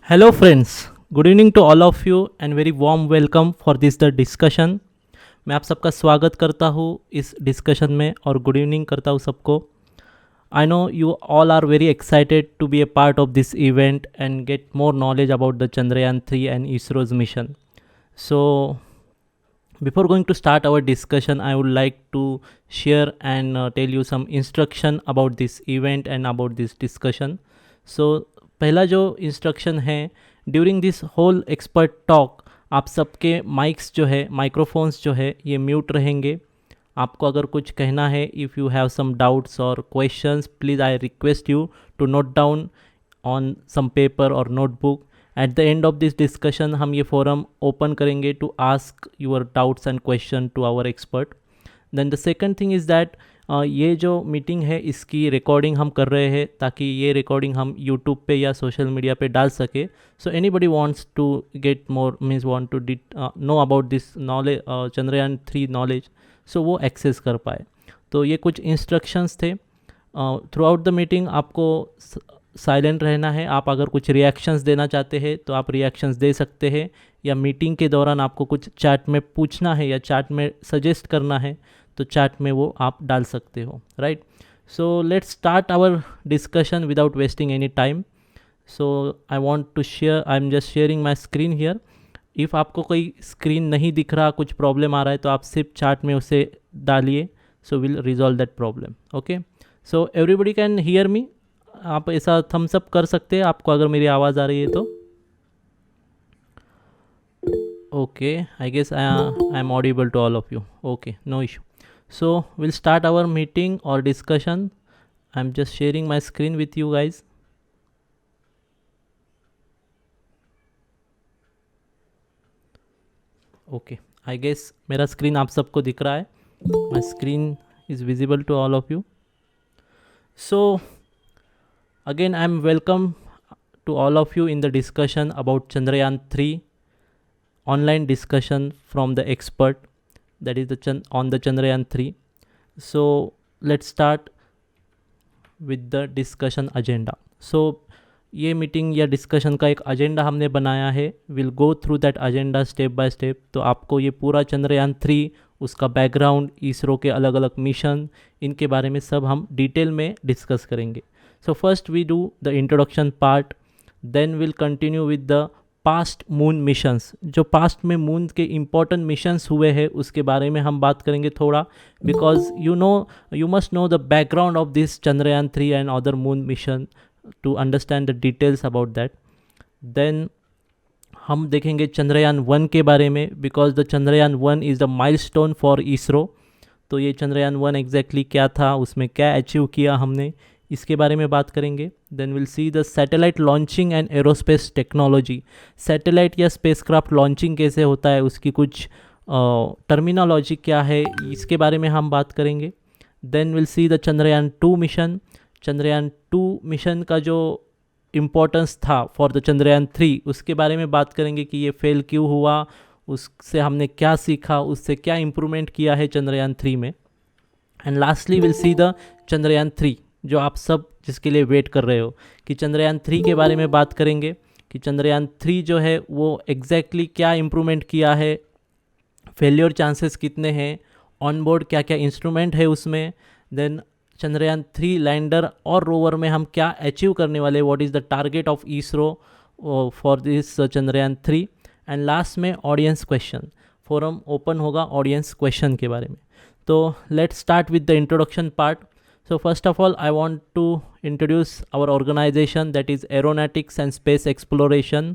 Hello friends, good evening to all of you and very warm welcome for this the discussion. मैं आप सबका स्वागत करता हूँ इस डिस्कशन में और गुड इवनिंग करता हूँ सबको. I know you all are very excited to be a part of this event and get more knowledge about the Chandrayaan 3 and ISRO's mission. So before going to start our discussion, I would like to share and tell you some instruction about this event and about this discussion. So पहला जो instruction है, during this whole expert talk आप सबके mics जो है, microphones जो है, ये म्यूट रहेंगे. आपको अगर कुछ कहना है, if you have some doubts और questions, please I request you to note down on some paper और notebook. At the end of this discussion हम ये फोरम ओपन करेंगे to ask your doubts and question to our expert. Then the second thing is that ये जो meeting है इसकी recording हम कर रहे हैं ताकि ये रिकॉर्डिंग हम यूट्यूब पे या सोशल मीडिया पे डाल सके. So anybody wants to get more means want to know about this knowledge, Chandrayaan 3 knowledge, so वो एक्सेस कर पाए. तो ये कुछ इंस्ट्रक्शंस थे. थ्रू आउट द मीटिंग आपको साइलेंट रहना है. आप अगर कुछ रिएक्शंस देना चाहते हैं तो आप रिएक्शंस दे सकते हैं, या मीटिंग के दौरान आपको कुछ चैट में पूछना है या चैट में सजेस्ट करना है तो चैट में वो आप डाल सकते हो, right. So let's start our discussion without wasting any time. So I want to share, I am just sharing my screen here. If आपको कोई स्क्रीन नहीं दिख रहा, कुछ प्रॉब्लम आ रहा है, तो आप सिर्फ चैट में उसे डालिए. So will resolve that problem. Okay, so everybody can hear me. आप ऐसा थम्स अप कर सकते हैं आपको अगर मेरी आवाज़ आ रही है तो. Okay, I guess I am audible to all of you. Okay, no issue. So we'll start our meeting or discussion. I'm just sharing my screen with you guys. Okay, I guess मेरा screen आप सबको दिख रहा है. My screen is visible to all of you. So again I'm welcome to all of you in the discussion about Chandrayaan 3 online discussion from the expert, that is on the Chandrayaan 3. So let's start with the discussion agenda. So ये meeting या discussion का एक agenda हमने बनाया है. Will go through that agenda step by step. तो आपको ये पूरा Chandrayaan 3, उसका बैकग्राउंड, इसरो के अलग अलग मिशन, इनके बारे में सब हम डिटेल में डिस्कस करेंगे. So first we do the introduction part, then will continue with the past moon missions. जो पास्ट में मून के इम्पॉर्टेंट मिशंस हुए हैं उसके बारे में हम बात करेंगे थोड़ा, because you must know the background of this Chandrayaan 3 and other moon mission to understand the details about that. Then हम देखेंगे Chandrayaan 1 के बारे में, because the Chandrayaan 1 is the milestone for ISRO. तो ये Chandrayaan 1 एग्जैक्टली क्या था, उसमें क्या अचीव किया हमने, इसके बारे में बात करेंगे. Then will see the satellite launching and aerospace technology. Satellite या स्पेसक्राफ्ट लॉन्चिंग कैसे होता है, उसकी कुछ टर्मिनोलॉजी क्या है, इसके बारे में हम बात करेंगे. Then will see the Chandrayaan 2 mission. Chandrayaan 2 mission का जो इम्पोर्टेंस था फॉर द Chandrayaan 3, उसके बारे में बात करेंगे कि ये फेल क्यों हुआ, उससे हमने क्या सीखा, उससे क्या इम्प्रूवमेंट किया है Chandrayaan 3 में. And lastly will see the Chandrayaan 3, जो आप सब जिसके लिए वेट कर रहे हो, कि Chandrayaan 3 के बारे में बात करेंगे कि Chandrayaan 3 जो है वो एग्जैक्टली क्या इम्प्रूवमेंट किया है, फेलियर चांसेस कितने हैं, ऑन बोर्ड क्या क्या इंस्ट्रूमेंट है उसमें. देन Chandrayaan 3 लैंडर और रोवर में हम क्या अचीव करने वाले, what is the target of ISRO, for this Chandrayaan 3। And last में ऑडियंस क्वेश्चन, फोरम ओपन होगा ऑडियंस क्वेश्चन के बारे में। तो let's start with the introduction part. So first of all, I want to introduce our organization, that is Aeronautics and Space Exploration.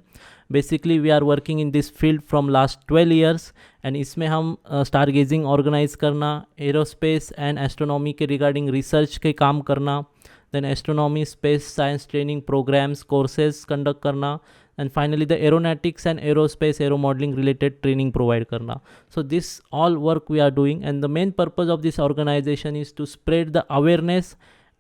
Basically, we are working in this field from last 12 years and इसमें हम stargazing organize करना, aerospace and astronomy के regarding research के काम करना, then astronomy, space science training programs, courses conduct करना, and finally the aeronautics and aerospace aero modeling related training provide karna. So this all work we are doing, and the main purpose of this organization is to spread the awareness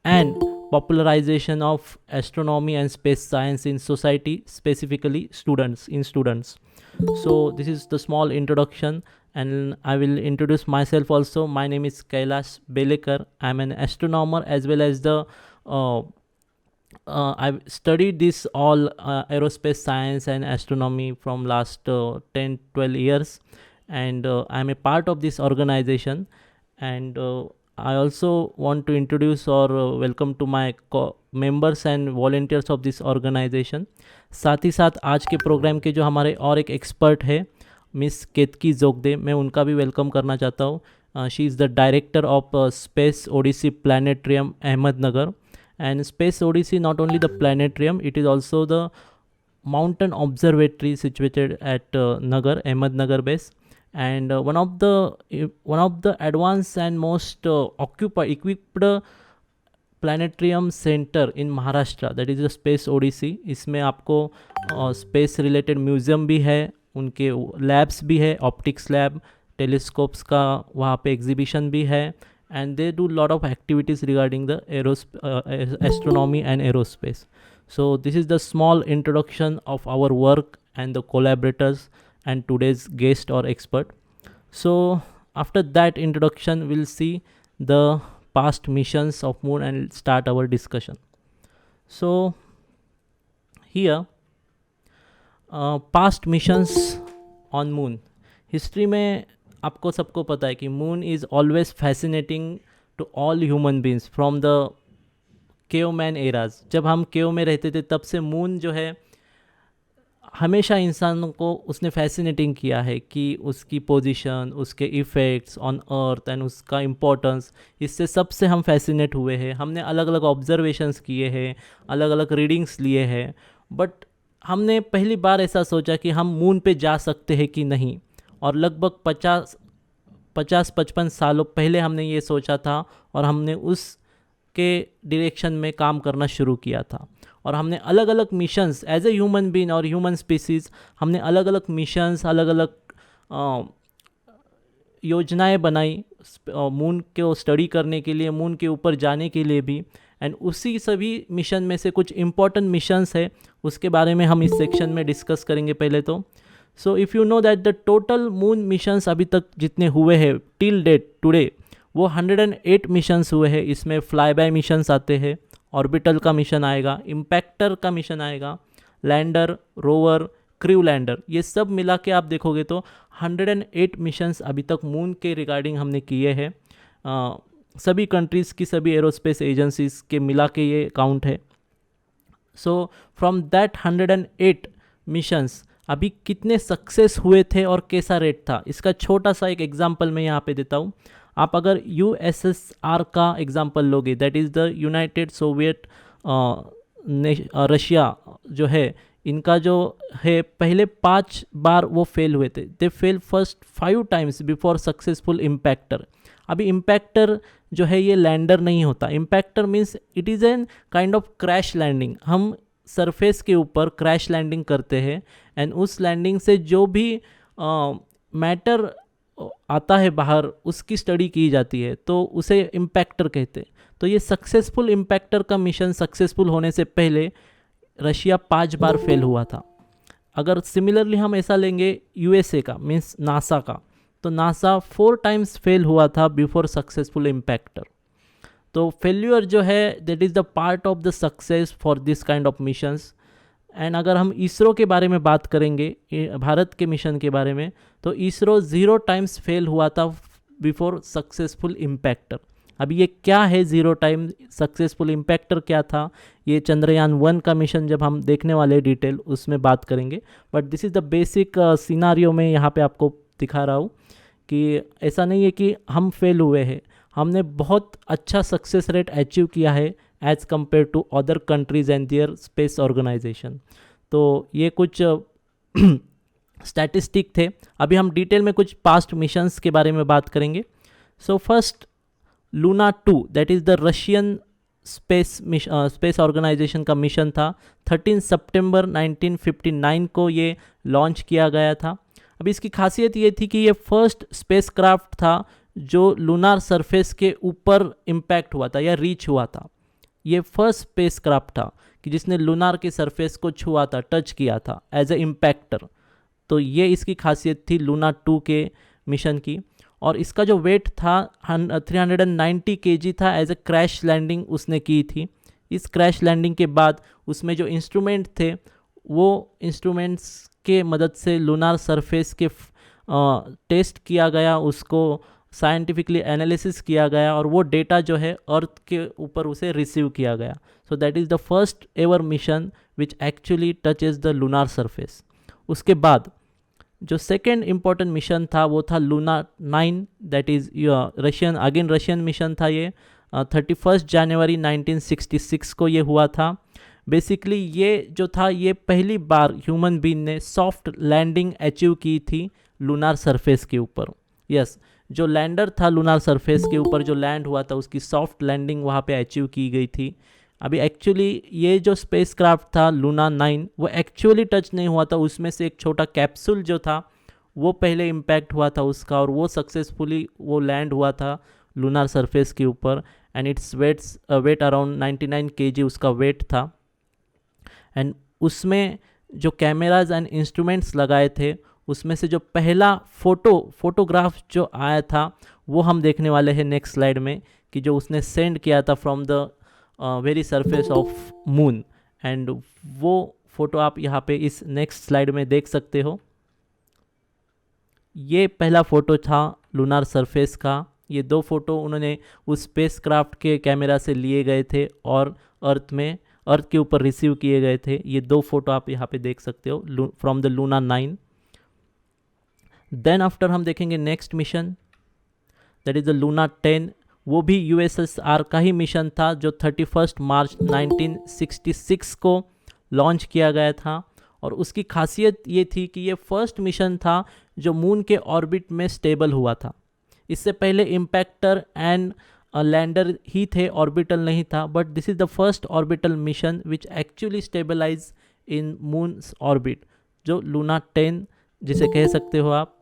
and popularization of astronomy and space science in society, specifically students. So this is the small introduction, and I will introduce myself also. My name is Kailash Belekar. I am an astronomer as well as the I've studied this all aerospace science and astronomy from last 10-12 years, and I'm a part of this organization. And I also want to introduce or welcome to my members and volunteers of this organization. साथ ही साथ आज के programme के जो हमारे और एक expert है मिस केतकी जोगदे, मैं उनका भी वेलकम करना चाहता हूँ। She is the director of Space Odyssey Planetarium Ahmednagar. And Space Odyssey, not only the planetarium, it is also the mountain observatory situated at Nagar, Ahmednagar base, and one of the advanced and most equipped planetarium center in Maharashtra, that is the Space Odyssey. इसमें आपको space related museum भी है, उनके labs भी है, optics lab, telescopes का वहाँ पे exhibition भी है, and they do lot of activities regarding the astronomy and aerospace. So this is the small introduction of our work and the collaborators and today's guest or expert. So after that introduction, we'll see the past missions of moon and start our discussion. So here past missions on moon. History में आपको सबको पता है कि moon is always fascinating to all human beings from the cave man eras. जब हम केव में रहते थे तब से मून जो है हमेशा इंसानों को उसने फैसिनेटिंग किया है कि उसकी पोजीशन, उसके इफ़ेक्ट्स ऑन अर्थ एंड उसका इम्पोर्टेंस, इससे सबसे हम फैसिनेट हुए हैं. हमने अलग अलग ऑब्जर्वेशंस किए हैं, अलग अलग रीडिंग्स लिए हैं, बट हमने पहली बार ऐसा सोचा कि हम मून पे जा सकते हैं कि नहीं. और लगभग 50-55 सालों पहले हमने ये सोचा था और हमने उसके डायरेक्शन में काम करना शुरू किया था. और हमने अलग अलग missions as a human being और ह्यूमन स्पीसीज़, हमने अलग अलग मिशंस, अलग अलग योजनाएं बनाई मून को स्टडी करने के लिए, मून के ऊपर जाने के लिए भी. एंड उसी सभी मिशन में से कुछ इम्पोर्टेंट मिशंस है, उसके बारे में हम इस सेक्शन में डिस्कस करेंगे पहले तो. So if you know that the total moon missions अभी तक जितने हुए हैं टिल डेट टुडे, वो 108 मिशंस हुए हैं. इसमें फ्लाई बाय मिशंस आते हैं, ऑर्बिटल का मिशन आएगा, इम्पैक्टर का मिशन आएगा, लैंडर, रोवर, क्रू लैंडर, ये सब मिला के आप देखोगे तो 108 मिशंस अभी तक मून के रिगार्डिंग हमने किए हैं. सभी कंट्रीज़ की सभी एरोस्पेस एजेंसीज़ के मिला के ये काउंट है. सो फ्रॉम दैट 108 मिशंस अभी कितने सक्सेस हुए थे और कैसा रेट था, इसका छोटा सा एक एग्जांपल मैं यहाँ पे देता हूँ. आप अगर USSR का एग्जांपल लोगे, that is the United Soviet Russia जो है, इनका जो है पहले 5 बार वो फेल हुए थे. They fail first 5 times before successful impactor. अभी इम्पैक्टर जो है ये लैंडर नहीं होता. Impactor means it is an kind of crash landing. हम सरफेस के ऊपर क्रैश लैंडिंग करते हैं एंड उस लैंडिंग से जो भी मैटर आता है बाहर उसकी स्टडी की जाती है, तो उसे इम्पैक्टर कहते हैं. तो ये सक्सेसफुल इम्पैक्टर का मिशन सक्सेसफुल होने से पहले रशिया 5 बार फेल हुआ था. अगर सिमिलरली हम ऐसा लेंगे USA का, मीन्स नासा का, तो नासा 4 टाइम्स फेल हुआ था बिफोर सक्सेसफुल इम्पैक्टर. तो फेल्यूर जो है that is the part of the success for this kind of missions. And अगर हम इसरो के बारे में बात करेंगे, भारत के मिशन के बारे में, तो इसरो 0 टाइम्स फेल हुआ था बिफोर सक्सेसफुल इम्पैक्टर. अभी ये क्या है ज़ीरो टाइम सक्सेसफुल इम्पैक्टर क्या था, ये चंद्रयान 1 का मिशन जब हम देखने वाले डिटेल उसमें बात करेंगे। But this is the basic scenario में यहाँ पे आपको दिखा रहा हूँ कि ऐसा नहीं है कि हम फेल हुए हैं, हमने बहुत अच्छा सक्सेस रेट अचीव किया है as compare to other countries and their space organisation. तो ये कुछ स्टैटिस्टिक थे। अभी हम डिटेल में कुछ पास्ट मिशंस के बारे में बात करेंगे। So first Luna 2 that is the Russian space organisation का मिशन था। 13 सितंबर 1959 को ये लॉन्च किया गया था। अब इसकी खासियत ये थी कि ये फर्स्ट स्पेसक्राफ्ट था जो लूनार सरफेस के ऊपर इम्पैक्ट हुआ था या रीच हुआ था। ये फर्स्ट स्पेसक्राफ्ट था कि जिसने लूनार के सरफेस को छुआ था, टच किया था एज ए इम्पैक्टर। तो ये इसकी खासियत थी लूना 2 के मिशन की। और इसका जो वेट था 390 kg था। एज ए क्रैश लैंडिंग उसने की थी। इस क्रैश लैंडिंग के बाद उसमें जो इंस्ट्रूमेंट थे वो इंस्ट्रूमेंट्स के मदद से लूनार सरफेस के टेस्ट किया गया, उसको साइंटिफिकली एनालिसिस किया गया और वो डेटा जो है अर्थ के ऊपर उसे रिसीव किया गया। सो that is the first ever mission which actually touches the lunar surface. उसके बाद जो सेकेंड इम्पॉर्टेंट मिशन था वो था Luna 9 that is Russian mission था। ये 31 जनवरी 1966 को ये हुआ था। बेसिकली ये जो था ये पहली बार ह्यूमन बीइंग ने सॉफ्ट लैंडिंग अचीव की थी लूनार सरफेस के ऊपर। यस, जो लैंडर था लूनार सरफेस के ऊपर जो लैंड हुआ था उसकी सॉफ्ट लैंडिंग वहाँ पे अचीव की गई थी। अभी एक्चुअली ये जो स्पेसक्राफ्ट था लूना 9 वो एक्चुअली टच नहीं हुआ था, उसमें से एक छोटा कैप्सूल जो था वो पहले इम्पैक्ट हुआ था उसका और वो सक्सेसफुली वो लैंड हुआ था लूनार सरफेस के ऊपर। And its weight around 99 kg उसका वेट था। एंड उसमें जो कैमराज एंड इंस्ट्रूमेंट्स लगाए थे उसमें से जो पहला फोटोग्राफ जो आया था वो हम देखने वाले हैं नेक्स्ट स्लाइड में, कि जो उसने सेंड किया था from the very surface of moon. And वो फोटो आप यहाँ पे इस नेक्स्ट स्लाइड में देख सकते हो। ये पहला फ़ोटो था लूनार सरफेस का। ये दो फ़ोटो उन्होंने उस स्पेसक्राफ्ट के कैमरा से लिए गए थे और अर्थ के ऊपर रिसीव किए गए थे। ये दो फोटो आप यहाँ पे देख सकते हो from the Luna 9। Then after हम देखेंगे next mission that is the Luna 10। वो भी यूएसएसआर का ही मिशन था जो 31 मार्च 1966 को लॉन्च किया गया था। और उसकी खासियत ये थी कि ये फर्स्ट मिशन था जो मून के ऑर्बिट में स्टेबल हुआ था। इससे पहले इम्पैक्टर एंड लैंडर ही थे, ऑर्बिटल नहीं था। But this is the first orbital mission which actually stabilize in moon's orbit, जो लूना 10 जिसे कह सकते हो आप।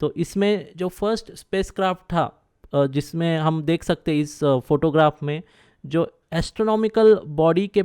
तो इसमें जो फर्स्ट स्पेसक्राफ्ट था जिसमें हम देख सकते हैं इस फोटोग्राफ में जो एस्ट्रोनॉमिकल बॉडी के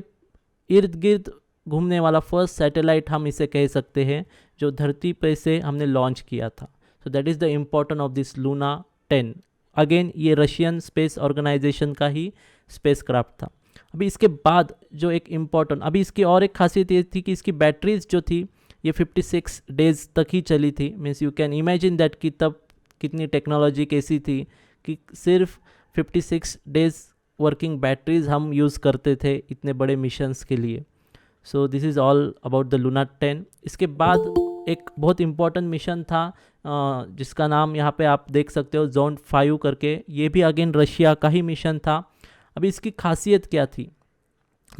इर्द गिर्द घूमने वाला फर्स्ट सैटेलाइट हम इसे कह सकते हैं जो धरती पे से हमने लॉन्च किया था। सो that is the important of this Luna 10। Again ये रशियन स्पेस ऑर्गेनाइजेशन का ही स्पेसक्राफ्ट था। अभी इसके बाद जो एक इम्पॉर्टेंट, अभी इसकी और एक खासियत ये थी कि इसकी बैटरीज जो थी ये 56 डेज़ तक ही चली थी। Means you can imagine that कि तब कितनी टेक्नोलॉजी कैसी थी कि सिर्फ 56 डेज़ वर्किंग बैटरीज हम यूज़ करते थे इतने बड़े मिशंस के लिए। सो this is all about the Luna 10। इसके बाद एक बहुत इम्पॉर्टेंट मिशन था जिसका नाम यहाँ पे आप देख सकते हो जोन 5 करके। ये भी अगेन रशिया का ही मिशन था। अभी इसकी खासियत क्या थी?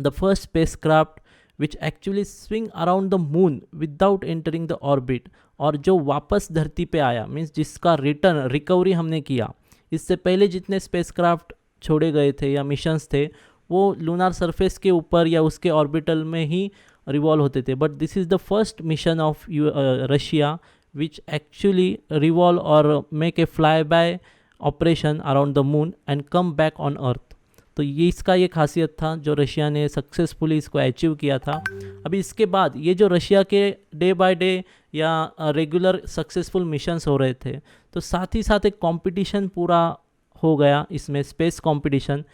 The first spacecraft which actually swing around the moon without entering the orbit, और जो वापस धरती पे आया, मीन्स जिसका रिकवरी हमने किया। इससे पहले जितने स्पेसक्राफ्ट छोड़े गए थे या मिशंस थे वो लूनार सरफेस के ऊपर या उसके ऑर्बिटल में ही रिवॉल्व होते थे। But this is the first mission of Russia which actually revolve और make a fly by operation around the moon and come back on earth. तो ये इसका ये खासियत था जो रशिया ने सक्सेसफुली इसको अचीव किया था। अभी इसके बाद ये जो रशिया के डे बाय डे या रेगुलर सक्सेसफुल मिशंस हो रहे थे, तो साथ ही साथ एक कंपटीशन पूरा हो गया इसमें, स्पेस कंपटीशन।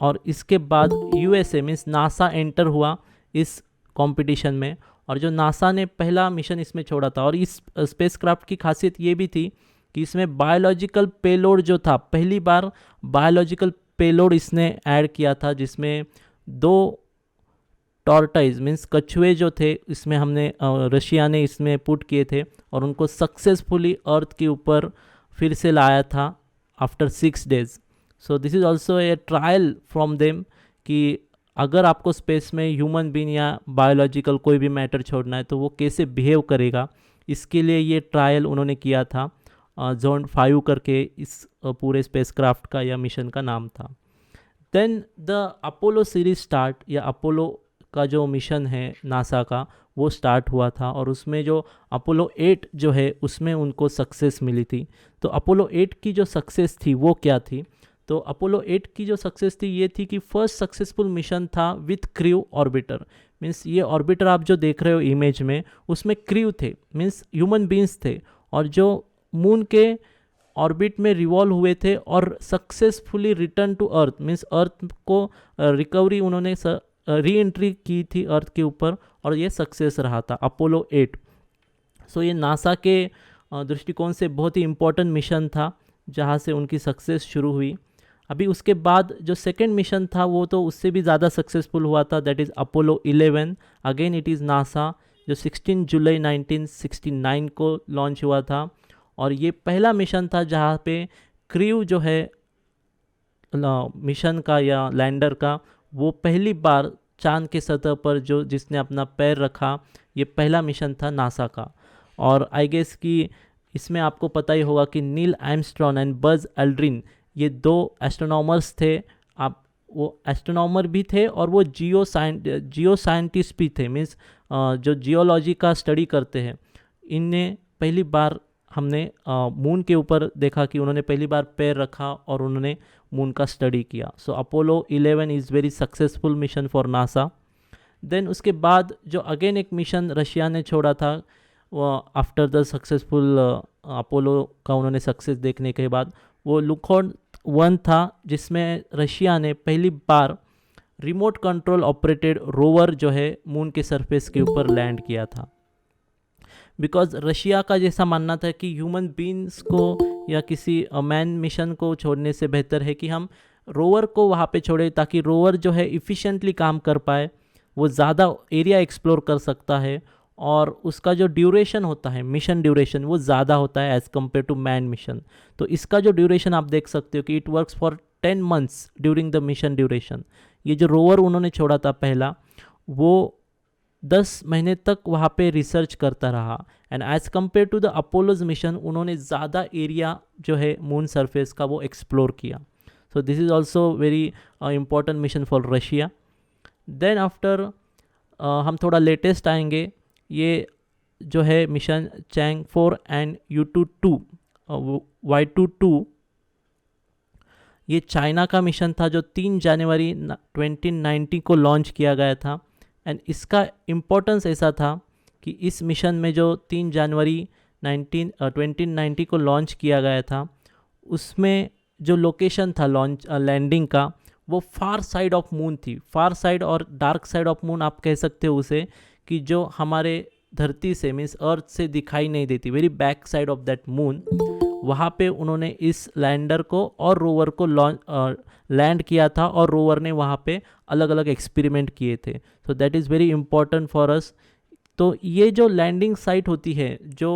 और इसके बाद यूएसए मीन्स नासा एंटर हुआ इस कंपटीशन में, और जो नासा ने पहला मिशन इसमें छोड़ा था। और इस स्पेसक्राफ्ट की खासियत ये भी थी कि इसमें बायोलॉजिकल पेलोड जो था, पहली बार बायोलॉजिकल पेलोड इसने ऐड किया था, जिसमें 2 टॉर्टाइज मीन्स कछुए जो थे इसमें हमने रशिया ने इसमें पुट किए थे और उनको सक्सेसफुली अर्थ के ऊपर फिर से लाया था after 6 days. So this is also a trial from them कि अगर आपको स्पेस में ह्यूमन बीइंग या बायोलॉजिकल कोई भी मैटर छोड़ना है तो वो कैसे बिहेव करेगा, इसके लिए ये ट्रायल उन्होंने किया था। जोन 5 करके इस पूरे स्पेसक्राफ्ट का या मिशन का नाम था। Then the Apollo series start, या अपोलो का जो मिशन है नासा का वो स्टार्ट हुआ था और उसमें जो अपोलो 8 जो है उसमें उनको सक्सेस मिली थी। तो अपोलो 8 की जो सक्सेस थी वो क्या थी? तो अपोलो 8 की जो सक्सेस थी ये थी कि फर्स्ट सक्सेसफुल मिशन था विथ क्रू ऑर्बिटर। मीन्स ये ऑर्बिटर आप जो देख रहे हो इमेज में उसमें क्रू थे, मीन्स ह्यूमन बींग्स थे, और जो मून के ऑर्बिट में रिवॉल्व हुए थे और successfully return to earth, means earth को रिकवरी उन्होंने री एंट्री की थी अर्थ के ऊपर, और ये सक्सेस रहा था अपोलो 8। सो ये नासा के दृष्टिकोण से बहुत ही इम्पोर्टेंट मिशन था जहाँ से उनकी सक्सेस शुरू हुई। अभी उसके बाद जो सेकेंड मिशन था वो तो उससे भी ज़्यादा सक्सेसफुल हुआ था, that is Apollo 11। Again it is NASA, जो 16 जुलाई 1969 को लॉन्च हुआ था, और ये पहला मिशन था जहाँ पे क्रू जो है मिशन का या लैंडर का वो पहली बार चांद के सतह पर जो जिसने अपना पैर रखा, ये पहला मिशन था नासा का। और आई गेस कि इसमें आपको पता ही होगा कि Neil Armstrong and Buzz Aldrin ये 2 एस्ट्रोनॉमर्स थे। आप वो एस्ट्रोनॉमर भी थे और वो जियो साइंटिस्ट भी थे, मीन्स जो जियोलॉजी का स्टडी करते हैं। इनने पहली बार हमने मून के ऊपर देखा कि उन्होंने पहली बार पैर रखा और उन्होंने मून का स्टडी किया। So Apollo 11 is very successful mission for NASA. Then उसके बाद जो अगेन एक मिशन रशिया ने छोड़ा था आफ्टर द सक्सेसफुल अपोलो का उन्होंने सक्सेस देखने के बाद, वो लुकोन 1 था, जिसमें रशिया ने पहली बार रिमोट कंट्रोल ऑपरेटेड रोवर जो है मून के सरफेस के ऊपर लैंड किया था। बिकॉज रशिया का जैसा मानना था कि ह्यूमन बींग्स को या किसी मैन मिशन को छोड़ने से बेहतर है कि हम रोवर को वहाँ पे छोड़े, ताकि रोवर जो है इफ़िशेंटली काम कर पाए, वो ज़्यादा एरिया एक्सप्लोर कर सकता है और उसका जो ड्यूरेशन होता है, मिशन ड्यूरेशन, वो ज़्यादा होता है as compare to man mission. तो इसका जो ड्यूरेशन आप देख सकते हो कि it works for 10 months during the mission duration. ये जो रोवर उन्होंने छोड़ा था पहला, वो 10 महीने तक वहाँ पे रिसर्च करता रहा, and as compare to the Apollo's mission उन्होंने ज़्यादा एरिया जो है मून सरफेस का वो एक्सप्लोर किया। So this is also very important mission for Russia. Then after हम थोड़ा लेटेस्ट आएंगे, ये जो है mission Chang 4 and U22 Y22, ये चाइना का मिशन था जो 3 जनवरी 2019 को लॉन्च किया गया था। एंड इसका इम्पोर्टेंस ऐसा था कि इस मिशन में जो 3 जनवरी 2019 को लॉन्च किया गया था, उसमें जो लोकेशन था लैंडिंग का, वो फार साइड ऑफ मून थी। फार साइड और डार्क साइड ऑफ मून आप कह सकते हो उसे, कि जो हमारे धरती से मीन्स अर्थ से दिखाई नहीं देती, very back side of that moon, वहाँ पे उन्होंने इस लैंडर को और रोवर को लैंड किया था और रोवर ने वहाँ पे अलग अलग एक्सपेरिमेंट किए थे। सो that is very important for us. तो ये जो लैंडिंग साइट होती है जो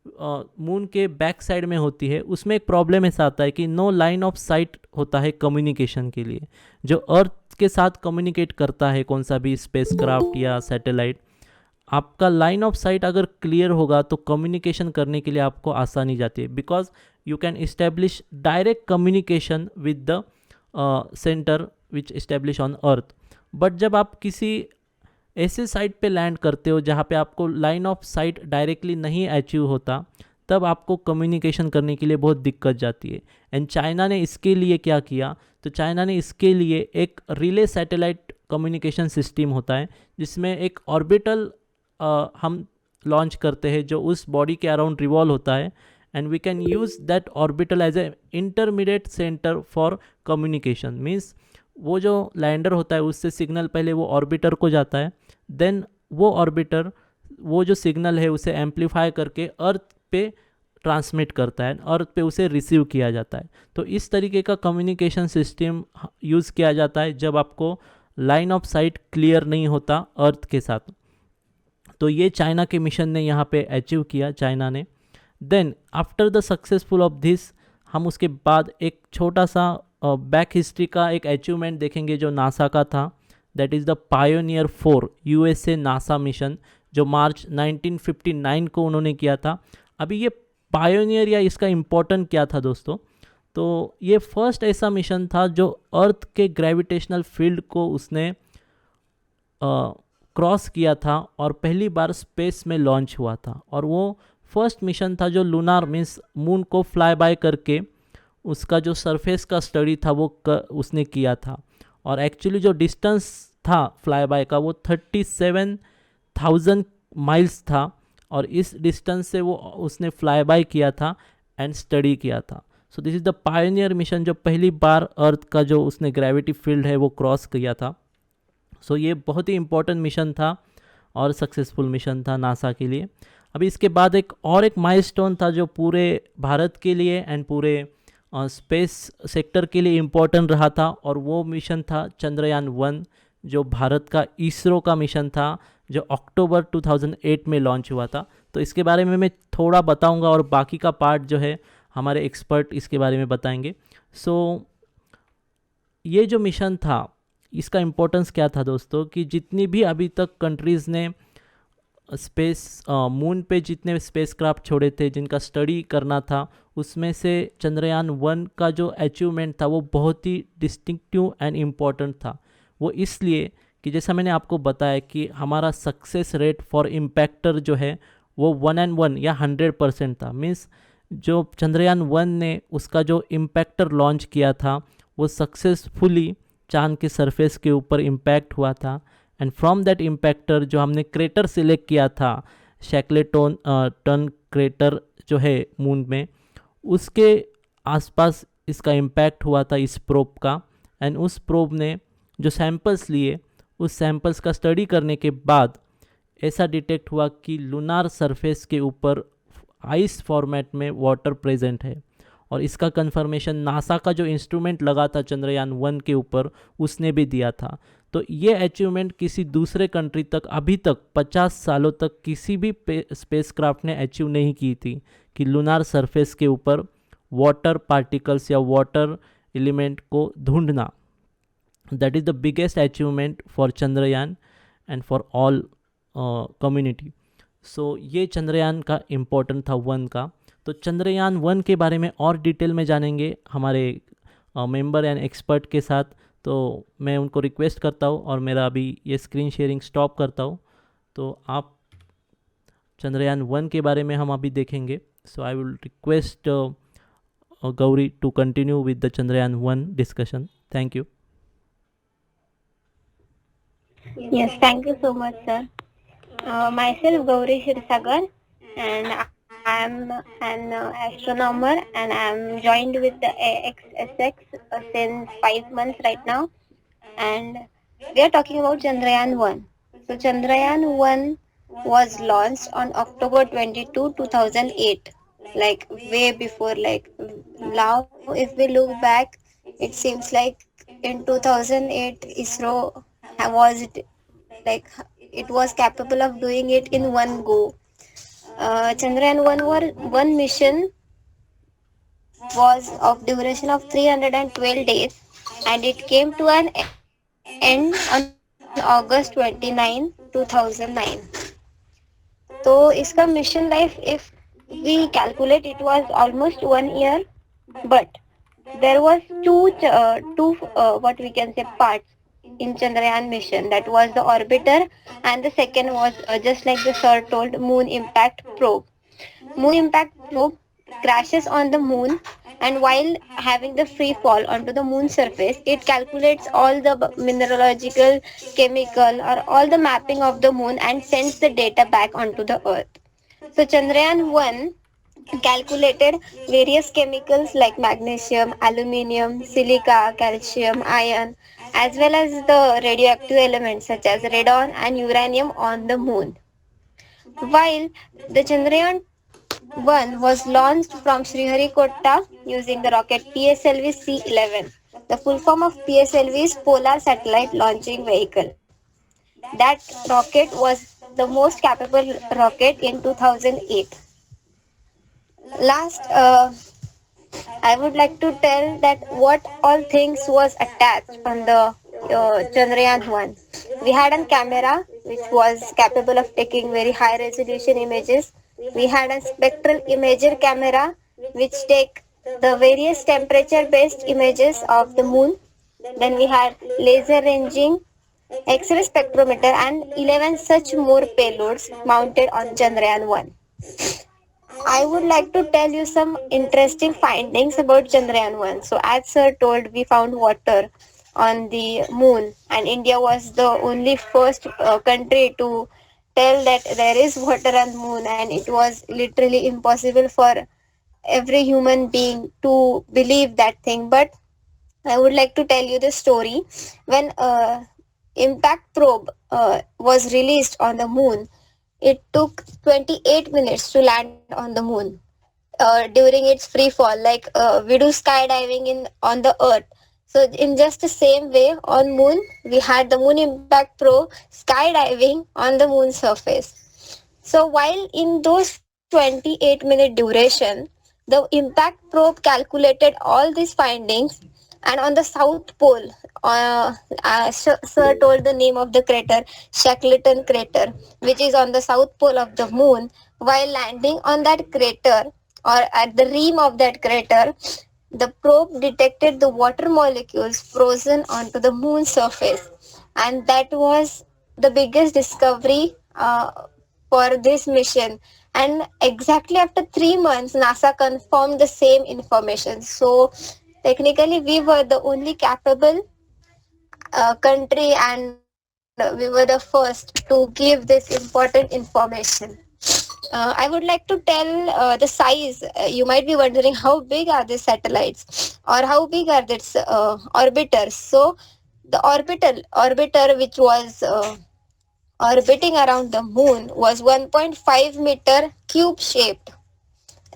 मून के बैक साइड में होती है, उसमें एक प्रॉब्लम ऐसा आता है कि नो लाइन ऑफ साइट होता है कम्युनिकेशन के लिए। जो अर्थ के साथ कम्युनिकेट करता है कौन सा भी स्पेसक्राफ्ट या सैटेलाइट, आपका लाइन ऑफ साइट अगर क्लियर होगा तो कम्युनिकेशन करने के लिए आपको आसानी जाती है, because you can establish direct communication with the centre which establish on earth. But जब आप किसी ऐसे साइट पे लैंड करते हो जहाँ पे आपको लाइन ऑफ साइट डायरेक्टली नहीं अचीव होता, तब आपको कम्युनिकेशन करने के लिए बहुत दिक्कत जाती है। एंड चाइना ने इसके लिए क्या किया, तो चाइना ने इसके लिए एक रिले सैटेलाइट कम्युनिकेशन सिस्टम होता है, जिसमें एक ऑर्बिटल हम लॉन्च करते हैं जो उस बॉडी के अराउंड रिवॉल्व होता है, and we can use that orbital as a intermediate centre for communication. Means वो जो लैंडर होता है उससे सिग्नल पहले वो ऑर्बिटर को जाता है, देन वो ऑर्बिटर वो जो सिग्नल है उसे एम्पलीफाई करके अर्थ पे ट्रांसमिट करता है, अर्थ पे उसे रिसीव किया जाता है। तो इस तरीके का कम्युनिकेशन सिस्टम यूज़ किया जाता है जब आपको लाइन ऑफ साइट क्लियर नहीं होता अर्थ के साथ। तो ये चाइना के मिशन ने यहाँ पे अचीव किया, चाइना ने। Then after the successful of this, हम उसके बाद एक छोटा सा बैक हिस्ट्री का एक अचीवमेंट देखेंगे जो नासा का था। That is the pioneer 4 USA NASA mission, जो मार्च 1959 को उन्होंने किया था। अभी ये पायोनियर या इसका इम्पोर्टेंट क्या था दोस्तों, तो ये फर्स्ट ऐसा मिशन था जो अर्थ के ग्रेविटेशनल फील्ड को उसने क्रॉस किया था और पहली बार स्पेस में लॉन्च हुआ था। और वो फर्स्ट मिशन था जो लूनार मीन्स मून को फ्लाई बाय करके उसका जो सरफेस का स्टडी था वो उसने किया था। और एक्चुअली जो डिस्टेंस था फ्लाई बाय का वो 37,000 माइल्स था, और इस डिस्टेंस से वो उसने फ्लाई बाय किया था एंड स्टडी किया था। सो this is the pioneer mission, जो पहली बार अर्थ का जो उसने ग्रेविटी फील्ड है वो क्रॉस किया था। सो ये बहुत ही इम्पोर्टेंट मिशन था और सक्सेसफुल मिशन था नासा के लिए। अभी इसके बाद एक माइलस्टोन था जो पूरे भारत के लिए एंड पूरे स्पेस सेक्टर के लिए इम्पोर्टेंट रहा था, और वो मिशन था चंद्रयान 1, जो भारत का इसरो का मिशन था, जो अक्टूबर 2008 में लॉन्च हुआ था। तो इसके बारे में मैं थोड़ा बताऊंगा और बाकी का पार्ट जो है हमारे एक्सपर्ट इसके बारे में बताएंगे। सो ये जो मिशन था इसका इम्पोर्टेंस क्या था दोस्तों, कि जितनी भी अभी तक कंट्रीज़ ने मून पे जितने स्पेसक्राफ्ट छोड़े थे जिनका स्टडी करना था, उसमें से चंद्रयान 1 का जो अचीवमेंट था वो बहुत ही डिस्टिंक्टिव एंड इम्पॉर्टेंट था। वो इसलिए कि जैसा मैंने आपको बताया कि हमारा सक्सेस रेट फॉर इम्पैक्टर जो है वो 1 या 100% था। मीन्स जो चंद्रयान 1 ने उसका जो इम्पैक्टर लॉन्च किया था वो सक्सेसफुली चांद के सरफेस के ऊपर इम्पैक्ट हुआ था। एंड फ्रॉम दैट इम्पैक्टर जो हमने क्रेटर सिलेक्ट किया था, शैकलेटन टन क्रेटर जो है मून में, उसके आसपास इसका इम्पैक्ट हुआ था इस प्रोब का। एंड उस प्रोब ने जो सैंपल्स लिए, उस सैंपल्स का स्टडी करने के बाद ऐसा डिटेक्ट हुआ कि लूनार सरफेस के ऊपर आइस फॉर्मेट में वाटर प्रेजेंट है। और इसका कंफर्मेशन नासा का जो इंस्ट्रूमेंट लगा था चंद्रयान 1 के ऊपर उसने भी दिया था। तो ये अचीवमेंट किसी दूसरे कंट्री तक अभी तक 50 सालों तक किसी भी स्पेसक्राफ्ट ने अचीव नहीं की थी, कि लूनार सरफेस के ऊपर वाटर पार्टिकल्स या वाटर एलिमेंट को ढूंढना। That is the biggest achievement for Chandrayaan and for all community. So ये चंद्रयान का इम्पोर्टेंट था 1 का। तो चंद्रयान 1 के बारे में और डिटेल में जानेंगे हमारे मेंबर एंड एक्सपर्ट के साथ। तो मैं उनको रिक्वेस्ट करता हूँ और मेरा अभी ये स्क्रीन शेयरिंग स्टॉप करता हूँ। तो आप चंद्रयान 1 के बारे में हम अभी देखेंगे। So I will request Gauri to continue with the Chandrayaan 1 discussion. Thank you. Yes, thank you so much, sir. Myself Gauri Shirsagar, and I'm an astronomer, and I'm joined with the AXSX since 5 months right now, and we are talking about Chandrayaan 1. So Chandrayaan 1 was launched on October 22, 2008, like way before, like now if we look back, it seems like in 2008 ISRO was like it was capable of doing it in one go. Chandrayaan 1 mission was of duration of 312 days, and it came to an end on August 29, 2009. तो इसका mission life, if we calculate, it was almost 1 year, but there was two what we can say parts in Chandrayaan mission. That was the orbiter, and the second was just like the sir told, moon impact probe. Moon impact probe crashes on the moon, and while having the free fall onto the moon surface, it calculates all the mineralogical, chemical, or all the mapping of the moon and sends the data back onto the earth. So Chandrayaan 1 calculated various chemicals like magnesium, aluminium, silica, calcium, iron, as well as the radioactive elements such as radon and uranium on the moon. While the Chandrayaan 1 was launched from Sriharikota using the rocket PSLV C-11. The full form of PSLV is Polar Satellite Launching Vehicle. That rocket was the most capable rocket in 2008. Last, I would like to tell that what all things was attached on the Chandrayaan 1. We had a camera which was capable of taking very high resolution images. We had a spectral imager camera which take the various temperature based images of the moon. Then we had laser ranging, X-ray spectrometer and 11 such more payloads mounted on Chandrayaan 1. I would like to tell you some interesting findings about Chandrayaan 1. So, as Sir told, we found water on the moon, and India was the only first country to tell that there is water on the moon, and it was literally impossible for every human being to believe that thing. But I would like to tell you the story when impact probe was released on the moon. It took 28 minutes to land on the moon during its free fall, like we do skydiving in on the Earth. So in just the same way on Moon, we had the Moon Impact Pro skydiving on the Moon surface. So while in those 28-minute duration, the impact probe calculated all these findings, and on the South Pole, Sir told the name of the crater, Shackleton crater, which is on the South Pole of the Moon. While landing on that crater or at the rim of that crater, the probe detected the water molecules frozen onto the Moon surface, and that was the biggest discovery for this mission. And exactly after 3 months, NASA confirmed the same information. So technically, we were the only capable country, and we were the first to give this important information. I would like to tell the size. You might be wondering how big are these satellites or how big are these orbiters. So the orbiter which was orbiting around the moon was 1.5 meter cube shaped,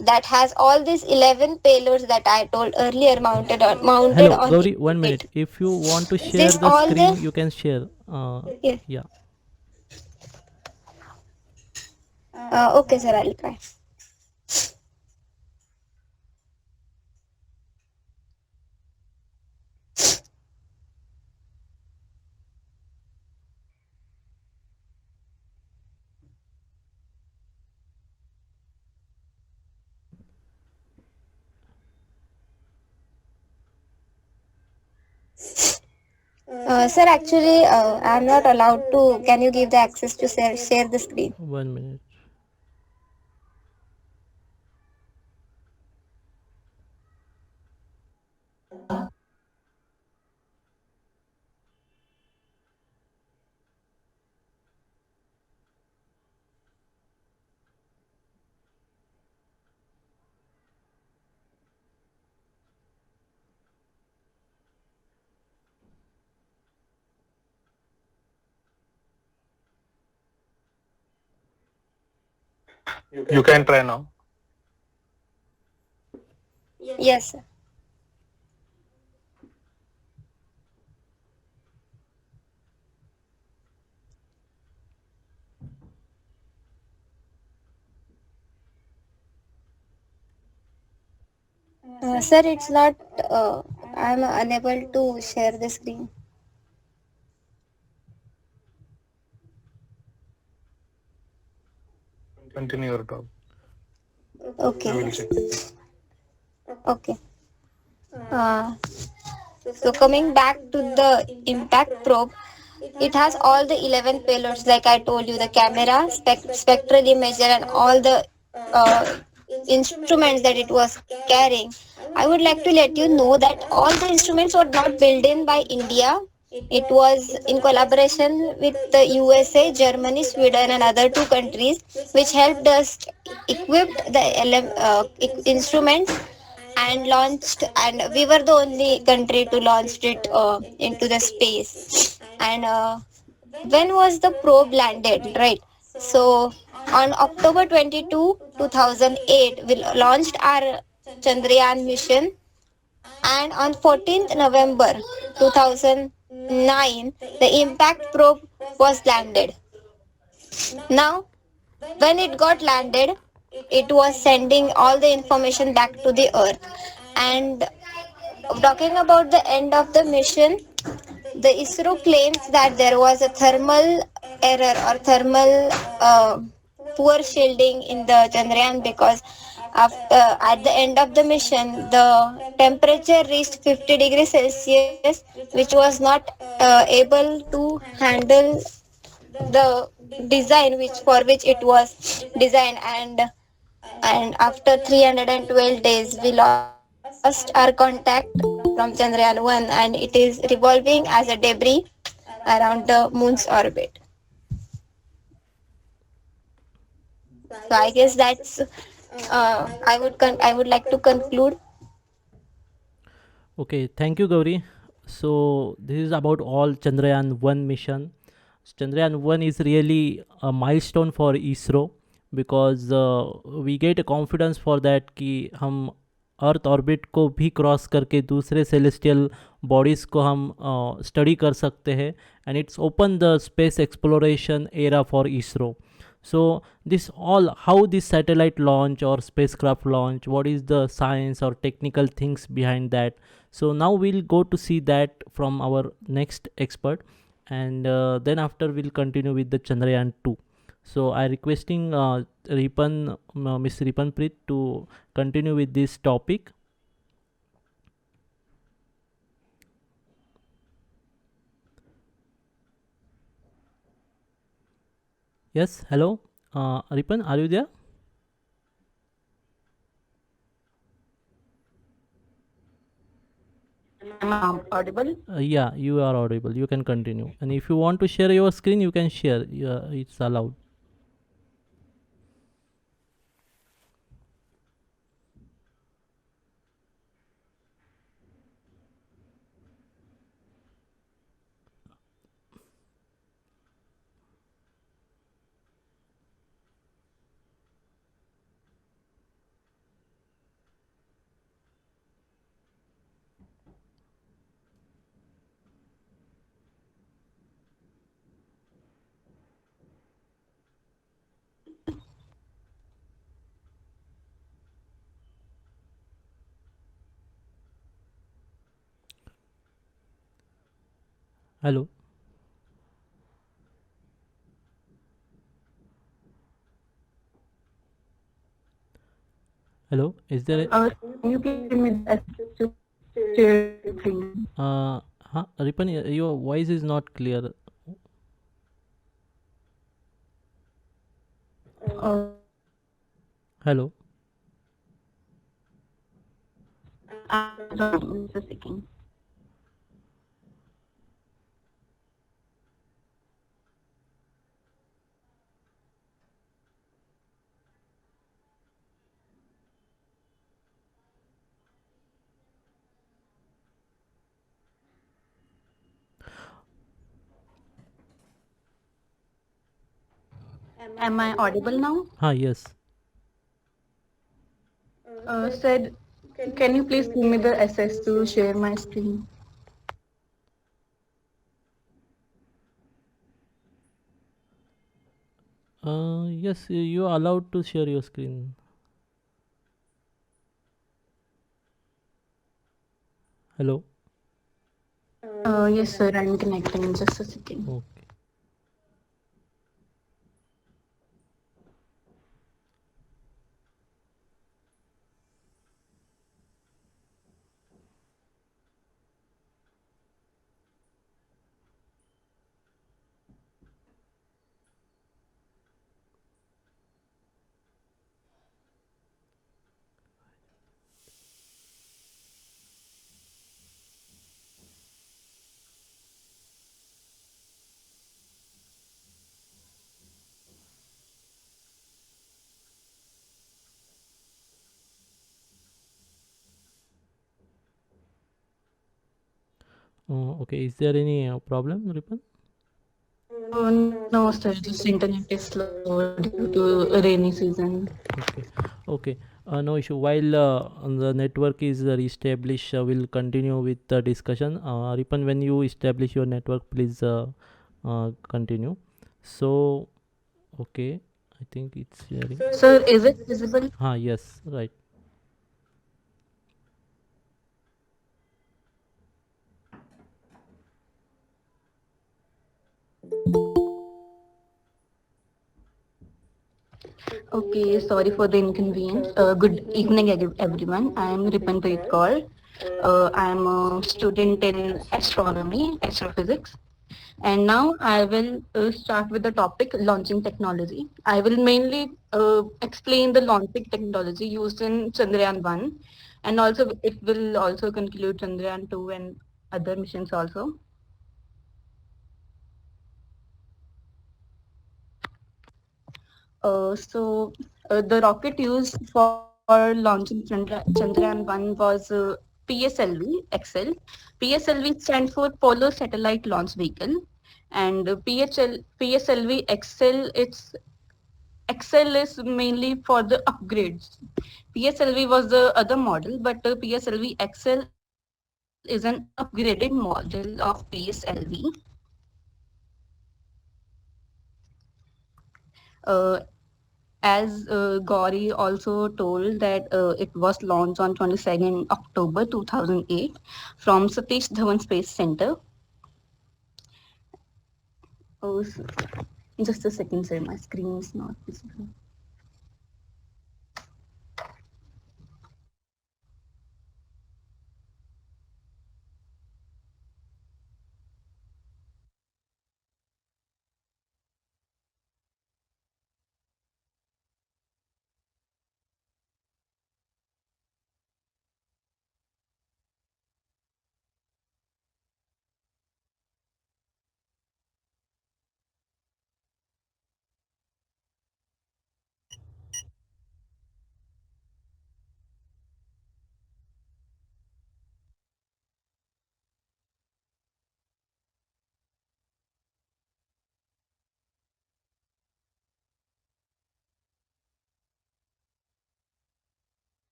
that has all these 11 payloads that I told earlier mounted Hello, on Gauri. One it. minute. If you want to Is share this the all screen, the? you can share. Yeah. Yeah. Okay, sir. I'll try. Sir, actually, I'm not allowed to. Can you give the access to share the screen? 1 minute. You can try now. Yes, sir. Sir, it's not. I'm unable to share the screen. Continue your talk. Okay. We will check. Okay. Uh, so coming back to the impact probe, it has all the 11 payloads, like I told you, the camera, spectral imager, and all the uh, instruments that it was carrying. I would like to let you know that all the instruments were not built in by India. It was in collaboration with the USA, Germany, Sweden, and other two countries, which helped us equip the instruments and launched, and we were the only country to launch it into the space. And when was the probe landed, right? So On October 22, 2008, we launched our Chandrayaan mission, and on 14th November 2009, the impact probe was landed. Now, when it got landed, it was sending all the information back to the Earth. And talking about the end of the mission, the ISRO claims that there was a thermal error or thermal poor shielding in the Chandrayaan because at the end of the mission, the temperature reached 50 degrees Celsius, which was not able to handle the design which it was designed, and after 312 days we lost our contact from Chandrayaan 1, and it is revolving as a debris around the moon's orbit. So I guess that's I would like to conclude. Okay, thank you, Gauri. So this is about all Chandrayaan 1 mission. Chandrayaan 1 is really a milestone for ISRO because we get a confidence for that कि हम earth orbit को भी cross करके दूसरे celestial bodies को हम study कर सकते हैं, and it's open the space exploration era for ISRO. So this all, how this satellite launch or spacecraft launch, what is the science or technical things behind that. So now we'll go to see that from our next expert, and then after we'll continue with the Chandrayaan 2. So I requesting Miss Ripan Preet to continue with this topic. Yes, hello, Ripan, are you there? Am I audible? Yeah, you are audible. You can continue. And if you want to share your screen, you can share. It's allowed. Hello. Hello. Is there? Can you please give me the access to share screen? Ripan, your voice is not clear. Uh, Hello. just a second. Am I audible now? Yes. Said, can you please give me the access to share my screen? Yes, you are allowed to share your screen. Hello. Yes, sir. I'm connecting. Just a second. Okay. Okay. Is there any problem, Ripan? No, sir. Just internet is slow due to rainy season. Okay, okay. No issue. While the network is reestablished, we'll continue with the discussion. Ripan, when you establish your network, please continue. So, okay, I think it's sharing. Sir, is it visible? Yes, right. Okay, sorry for the inconvenience. Good evening, everyone. I am Ripanpreet Kaur. I am a student in astronomy, astrophysics. And now I will start with the topic launching technology. I will mainly explain the launching technology used in Chandrayaan 1, and also it will also conclude Chandrayaan 2 and other missions also. The rocket used for launching Chandrayaan 1 was PSLV XL. PSLV stands for Polar Satellite Launch Vehicle, and PSLV XL, it's XL is mainly for the upgrades. PSLV was the other model, but PSLV XL is an upgraded model of PSLV. Uh, as Gauri also told that it was launched on 22nd October 2008 from Satish Dhawan Space Center. Oh, just a second, sir. My screen is not visible.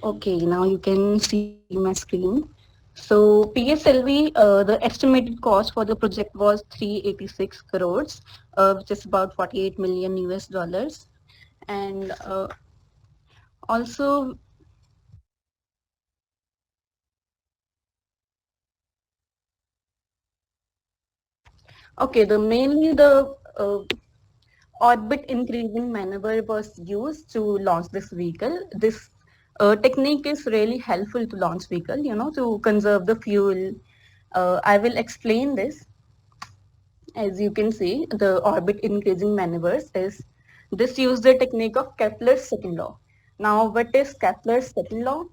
Okay, now you can see my screen. So PSLV, the estimated cost for the project was 386 crores, which is about 48 million US dollars. And also, okay, the mainly the orbit increasing maneuver was used to launch this vehicle. This technique is really helpful to launch vehicle, to conserve the fuel. I will explain this. As you can see, the orbit increasing maneuvers is this use the technique of Kepler's second law. Now, what is Kepler's second law?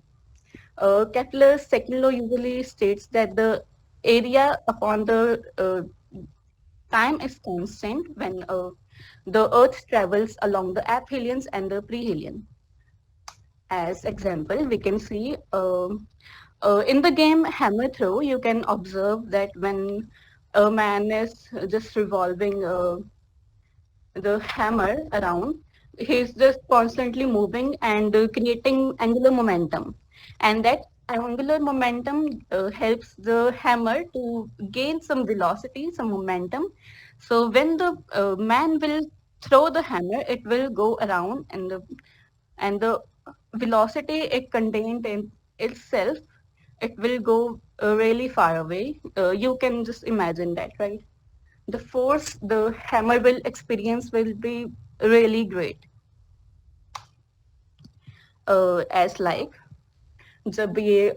Kepler's second law usually states that the area upon the time is constant when the Earth travels along the aphelions and the perihelion. As example, we can see in the game Hammer Throw, you can observe that when a man is just revolving the hammer around, he's just constantly moving and creating angular momentum. And that angular momentum helps the hammer to gain some velocity, some momentum. So when the man will throw the hammer, it will go around, and the velocity it contained in itself, it will go really far away. You can just imagine that, right? The force the hammer will experience will be really great. As like जब ये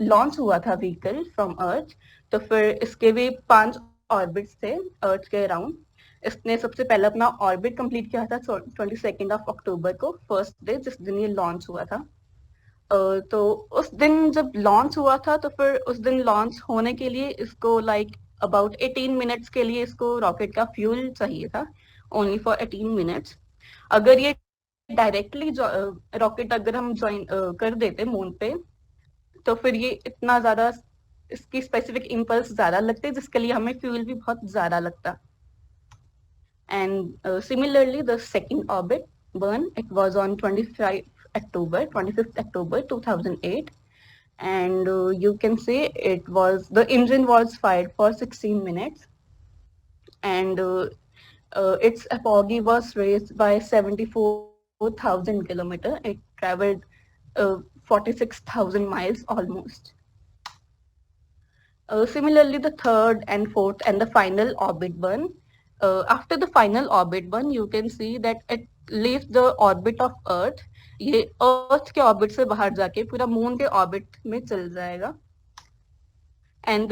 launch हुआ था vehicle from अर्थ, तो फिर इसके भी 5 orbits थे अर्थ के अराउंड. इसने सबसे पहले अपना ऑर्बिट कंप्लीट किया था 22 अक्टूबर को, फर्स्ट डे जिस दिन ये लॉन्च हुआ था. तो उस दिन जब लॉन्च हुआ था तो फिर उस दिन लॉन्च होने के लिए इसको लाइक अबाउट 18 मिनट्स के लिए इसको रॉकेट का फ्यूल चाहिए था, ओनली फॉर 18 मिनट्स. अगर ये डायरेक्टली रॉकेट अगर हम ज्वाइन कर देते मून पे, तो फिर ये इतना ज्यादा इसकी स्पेसिफिक इम्पल्स ज़्यादा लगते हैं, जिसके लिए हमें फ्यूल भी बहुत ज़्यादा लगता। And similarly, the second orbit burn, it was on 25th October 2008. And you can say the engine was fired for 16 minutes. And its apogee was raised by 74,000 kilometers. It traveled 46,000 miles almost. Similarly, the third and fourth and the final orbit burn. After the final orbit burn, you can see that it leaves the orbit of Earth. ये Earth के orbit से बाहर जाके पूरा Moon के orbit में चल जाएगा. And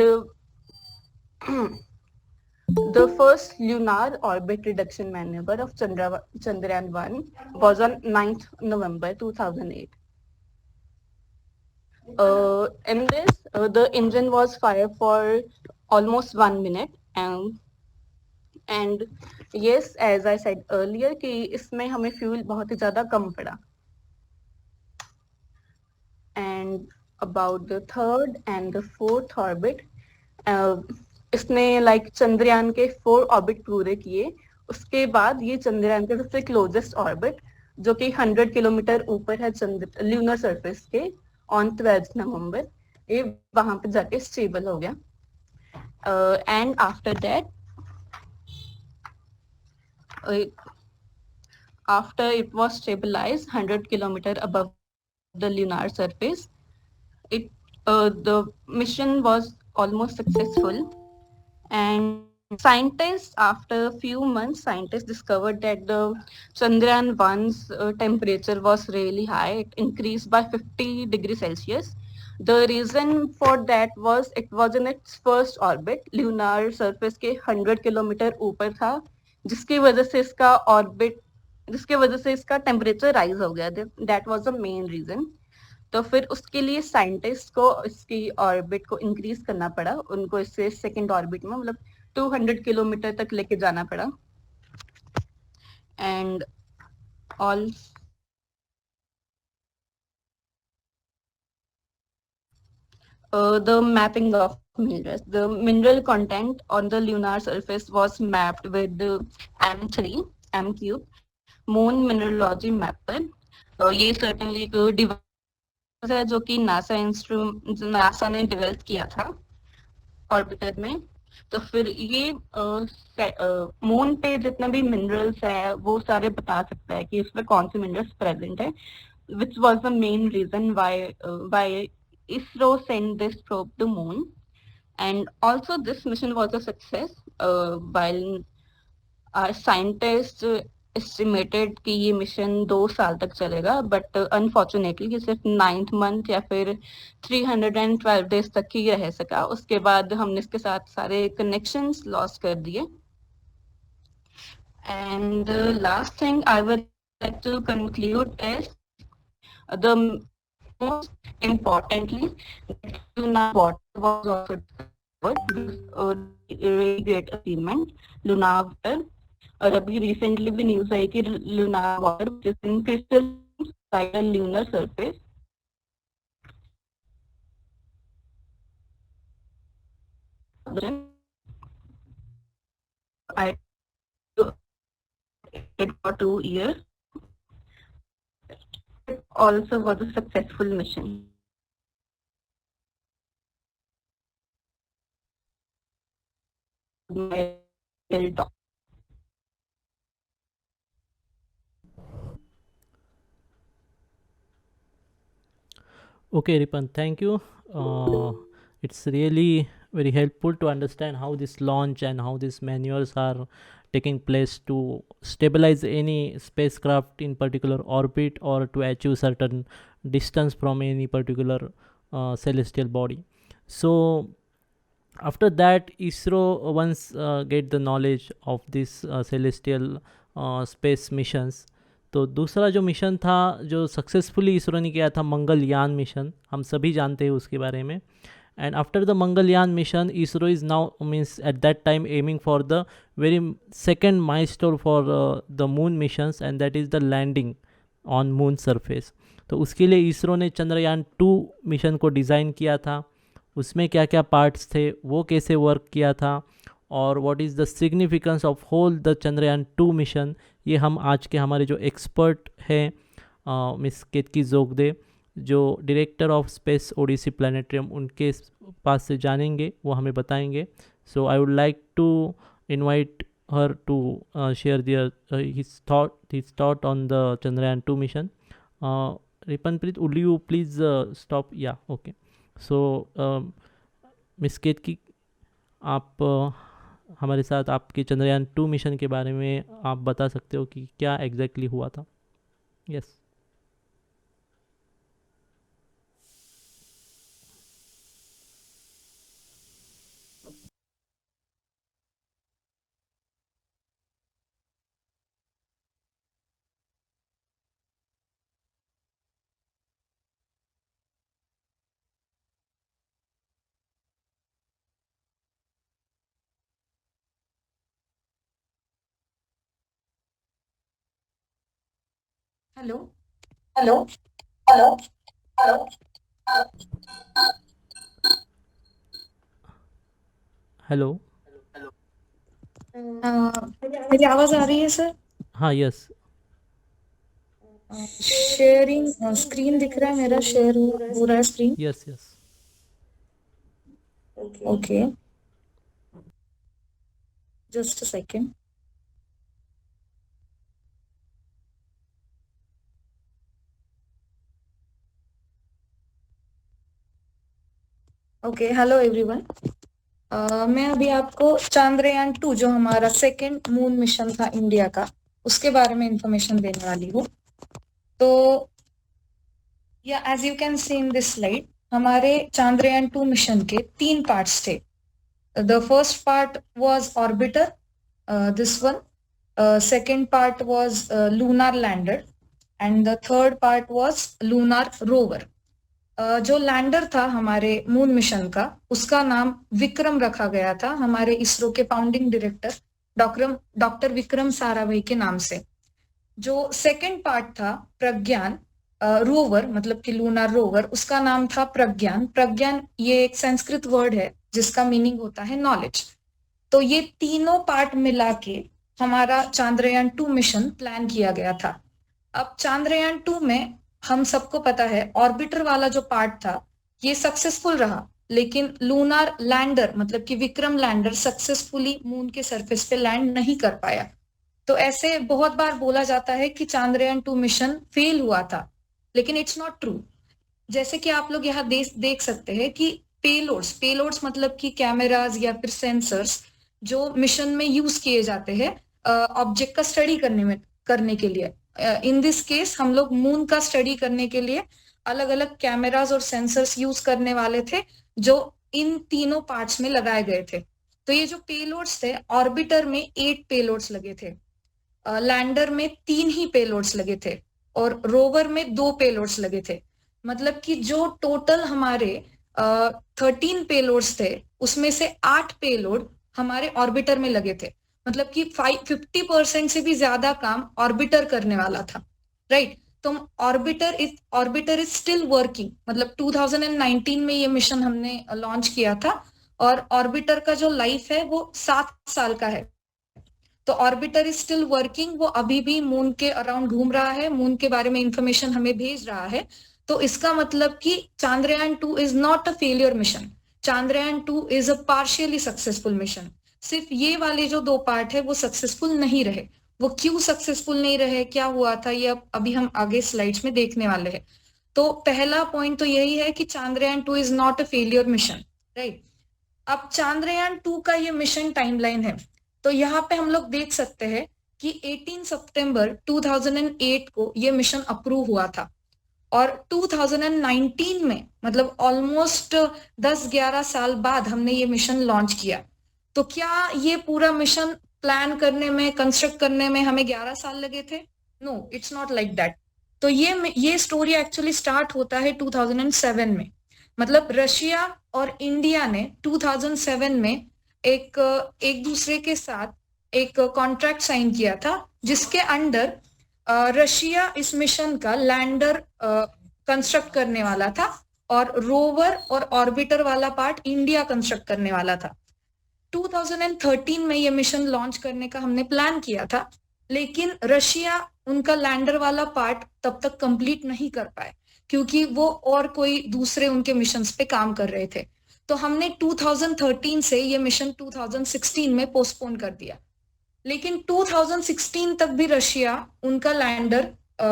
the first lunar orbit reduction maneuver of Chandrayaan-1 was on 9th November 2008. In this, the engine was fired for almost 1 minute, and yes, as I said earlier, कि इसमें हमें fuel बहुत ही ज़्यादा कम पड़ा. And about the third and the fourth orbit, इसने like Chandrayaan के 4 orbit पूरे किए. उसके बाद ये चंद्रयान के सबसे closest orbit, जो कि 100 किलोमीटर ऊपर है lunar surface के, on 12th November, ये वहां पे जाके stable हो गया. And after that, after it was stabilized 100 kilometer above the lunar surface, the mission was almost successful. And scientists, after a few months, scientists discovered that the Chandrayaan-1's temperature was really high. It increased by 50 degrees Celsius. The reason for that was it was in its first orbit. Lunar surface के 100 kilometre ऊपर था, जिसकी वजह से इसका temperature rise हो गया. That was the main reason. तो फिर उसके लिए साइंटिस्ट को इसकी ऑर्बिट को इंक्रीज करना पड़ा. उनको इससे सेकंड ऑर्बिट में मतलब 200 किलोमीटर तक लेके जाना पड़ा. And all the mapping of minerals. The mineral content on the lunar surface was mapped with the M3 Moon Mineralogy Mapper. ये certainly एक device है जो कि नासा ने डेवलप किया था ऑर्बिटर में. तो फिर ये मून पे जितने भी मिनरल्स है वो सारे बता सकता है कि इसमें कौन से मिनरल्स प्रेजेंट है, which was the main reason why ISRO sent this probe to moon. And also this mission was a success. While our scientists estimated कि ये मिशन 2 साल तक चलेगा, but unfortunately ये सिर्फ 9th month या फिर 312 days तक ही रह सका. उसके बाद हमने इसके साथ सारे connections lost कर दिए. And the last thing I would like to conclude is the most importantly, lunar water was also discovered. Really great achievement, lunar water. और अभी recently भी news आई कि lunar water which is in crystal inside a lunar surface. I did for 2 years. It also was a successful mission. Okay, Ripan, thank you. It's really very helpful to understand how this launch and how these maneuvers are taking place to stabilize any spacecraft in particular orbit or to achieve certain distance from any particular celestial body. So after that, ISRO once get the knowledge of this celestial space missions. तो दूसरा जो mission था जो successfully ISRO ने किया था Mangalyaan mission, हम सभी जानते हैं उसके बारे में. And after the Mangalyaan mission ISRO is now means at that time aiming for the very second milestone for the moon missions, and that is the landing on moon surface. तो उसके लिए इसरो ने चंद्रयान 2 मिशन को डिज़ाइन किया था. उसमें क्या क्या पार्ट्स थे, वो कैसे वर्क किया था, और what is the significance of whole the Chandrayaan 2 mission, ये हम आज के हमारे जो एक्सपर्ट हैं मिस केतकी जोगदे, जो director of Space Odyssey planetarium, उनके पास से जानेंगे, वो हमें बताएंगे. So I would like to invite her to share their his thought on the Chandrayaan 2 mission. Ripanpreet, would you please stop? Yeah, okay. So Miss Ketki, आप हमारे साथ आपके चंद्रयान 2 मिशन के बारे में आप बता सकते हो कि क्या एग्जैक्टली हुआ था? Yes. Hello. Hello, hello, hello. Hello. मेरी आवाज आ रही है सर? हाँ, यस. शेयरिंग स्क्रीन दिख रहा है मेरा, शेयर हो रहा है screen. Yes, yes. Okay, just a second. Okay, hello everyone. मैं अभी आपको चांद्रयान 2 जो हमारा सेकेंड मून मिशन था इंडिया का, उसके बारे में इंफॉर्मेशन देने वाली हूँ. तो या as you can see in this slide, हमारे चांद्रयान 2 मिशन के 3 पार्ट्स थे. The first part was orbiter, this one. Second part was lunar lander, and the third part was lunar rover. जो लैंडर था हमारे मून मिशन का, उसका नाम विक्रम रखा गया था हमारे इसरो के founding director doctor Vikram Sarabhai के नाम से. जो सेकंड पार्ट था प्रज्ञान रोवर, मतलब कि लूनार रोवर, उसका नाम था प्रज्ञान. प्रज्ञान ये एक संस्कृत वर्ड है जिसका मीनिंग होता है नॉलेज. तो ये तीनों पार्ट मिला के हमारा चांद्रयान 2 मिशन प्लान किया गया था. अब चांद्रयान 2 में हम सबको पता है ऑर्बिटर वाला जो पार्ट था ये सक्सेसफुल रहा, लेकिन लूनार लैंडर मतलब कि विक्रम लैंडर सक्सेसफुली मून के सरफेस पे लैंड नहीं कर पाया. तो ऐसे बहुत बार बोला जाता है कि चांद्रयान 2 मिशन फेल हुआ था, लेकिन इट्स नॉट ट्रू. जैसे कि आप लोग यहाँ देख सकते हैं कि पेलोड्स मतलब कि कैमराज या फिर सेंसर्स जो मिशन में यूज किए जाते हैं ऑब्जेक्ट का स्टडी करने के लिए. इन दिस केस हम लोग मून का स्टडी करने के लिए अलग अलग कैमराज और सेंसर्स यूज करने वाले थे जो इन तीनों पार्ट्स में लगाए गए थे. तो ये जो पेलोड्स थे, ऑर्बिटर में 8 पेलोड्स लगे थे, लैंडर में 3 ही पेलोड्स लगे थे, और रोवर में 2 पेलोड्स लगे थे. मतलब कि जो टोटल हमारे 13 पेलोड्स थे उसमें से 8 पेलोड हमारे ऑर्बिटर में लगे थे. मतलब कि 50% से भी ज्यादा काम ऑर्बिटर करने वाला था, राइट. तो ऑर्बिटर इज स्टिल वर्किंग. मतलब 2019 में ये मिशन हमने लॉन्च किया था, और ऑर्बिटर का जो लाइफ है वो 7 साल का है. तो ऑर्बिटर इज स्टिल वर्किंग, वो अभी भी मून के अराउंड घूम रहा है, मून के बारे में इंफॉर्मेशन हमें भेज रहा है. तो इसका मतलब कि Chandrayaan 2 is not a failure mission. Chandrayaan 2 is a partially successful mission. सिर्फ ये वाले जो 2 पार्ट है वो सक्सेसफुल नहीं रहे. वो क्यों सक्सेसफुल नहीं रहे, क्या हुआ था, ये अभी हम आगे स्लाइड्स में देखने वाले हैं. तो पहला पॉइंट तो यही है कि Chandrayaan 2 is not a failure mission, right. अब चांद्रयान 2 का ये मिशन टाइमलाइन है. तो यहाँ पे हम लोग देख सकते हैं कि 18 सितंबर 2008 को ये मिशन अप्रूव हुआ था, और 2019 में मतलब ऑलमोस्ट 10-11 साल बाद हमने ये मिशन लॉन्च किया. तो क्या ये पूरा मिशन प्लान करने में, कंस्ट्रक्ट करने में हमें 11 साल लगे थे? No, it's not like that. तो ये स्टोरी एक्चुअली स्टार्ट होता है 2007 में. मतलब रशिया और इंडिया ने 2007 में एक दूसरे के साथ एक कॉन्ट्रैक्ट साइन किया था, जिसके अंडर रशिया इस मिशन का लैंडर कंस्ट्रक्ट करने वाला था, और रोवर और ऑर्बिटर वाला पार्ट इंडिया कंस्ट्रक्ट करने वाला था। 2013 में ये मिशन लॉन्च करने का हमने प्लान किया था, लेकिन रशिया उनका लैंडर वाला पार्ट तब तक कंप्लीट नहीं कर पाए क्योंकि वो और कोई दूसरे उनके मिशंस पे काम कर रहे थे। तो हमने 2013 से ये मिशन 2016 में पोस्टपोन कर दिया, लेकिन 2016 तक भी रशिया उनका लैंडर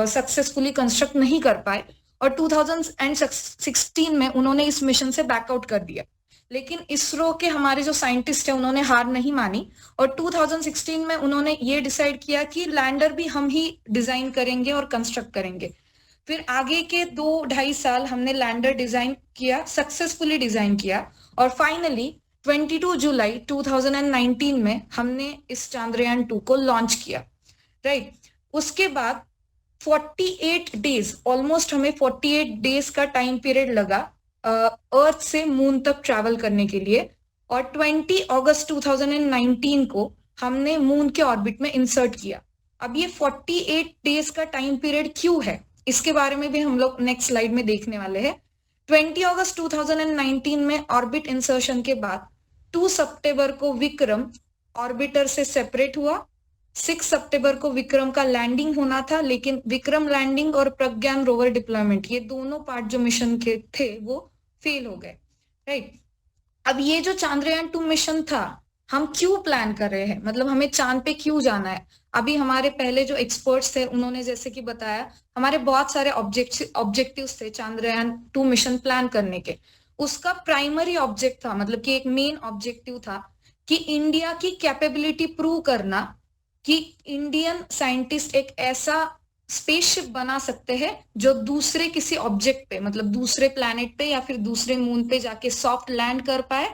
सक्सेसफुली कंस्ट्रक्ट नहीं कर पाए और 2016 में उन्होंने इस मिशन से बैकआउट कर दिया। लेकिन इसरो के हमारे जो साइंटिस्ट है उन्होंने हार नहीं मानी और 2016 में उन्होंने ये डिसाइड किया कि लैंडर भी हम ही डिजाइन करेंगे और कंस्ट्रक्ट करेंगे। फिर आगे के 2-2.5 साल हमने लैंडर डिजाइन किया, सक्सेसफुली डिजाइन किया और फाइनली 22 जुलाई 2019 में हमने इस चांद्रयान 2 को लॉन्च किया, राइट। उसके बाद 48 डेज, ऑलमोस्ट हमें 48 डेज का टाइम पीरियड लगा अर्थ से मून तक ट्रैवल करने के लिए और 20 अगस्त 2019 को हमने मून के ऑर्बिट में इंसर्ट किया। अब ये 48 डेज का टाइम पीरियड क्यों है, इसके बारे में भी हम लोग नेक्स्ट स्लाइड में देखने वाले हैं। 20 अगस्त 2019 में ऑर्बिट इंसर्शन के बाद 2 सितंबर को विक्रम ऑर्बिटर से सेपरेट हुआ। 6 सितंबर को विक्रम का लैंडिंग होना था, लेकिन विक्रम लैंडिंग और प्रज्ञान रोवर डिप्लॉयमेंट, ये दोनों पार्ट जो मिशन के थे वो फेल हो गए, राइट। अब ये जो चांद्रयान 2 मिशन था, हम क्यों प्लान कर रहे हैं, मतलब हमें चांद पे क्यों जाना है। अभी हमारे पहले जो एक्सपर्ट्स थे उन्होंने जैसे कि बताया, हमारे बहुत सारे ऑब्जेक्टिव्स थे चांद्रयान 2 मिशन प्लान करने के। उसका प्राइमरी ऑब्जेक्ट था, मतलब कि एक मेन ऑब्जेक्टिव था कि इंडिया की कैपेबिलिटी प्रूव करना कि इंडियन साइंटिस्ट एक ऐसा स्पेसशिप बना सकते हैं जो दूसरे किसी ऑब्जेक्ट पे, मतलब दूसरे प्लैनेट पे या फिर दूसरे मून पे जाके सॉफ्ट लैंड कर पाए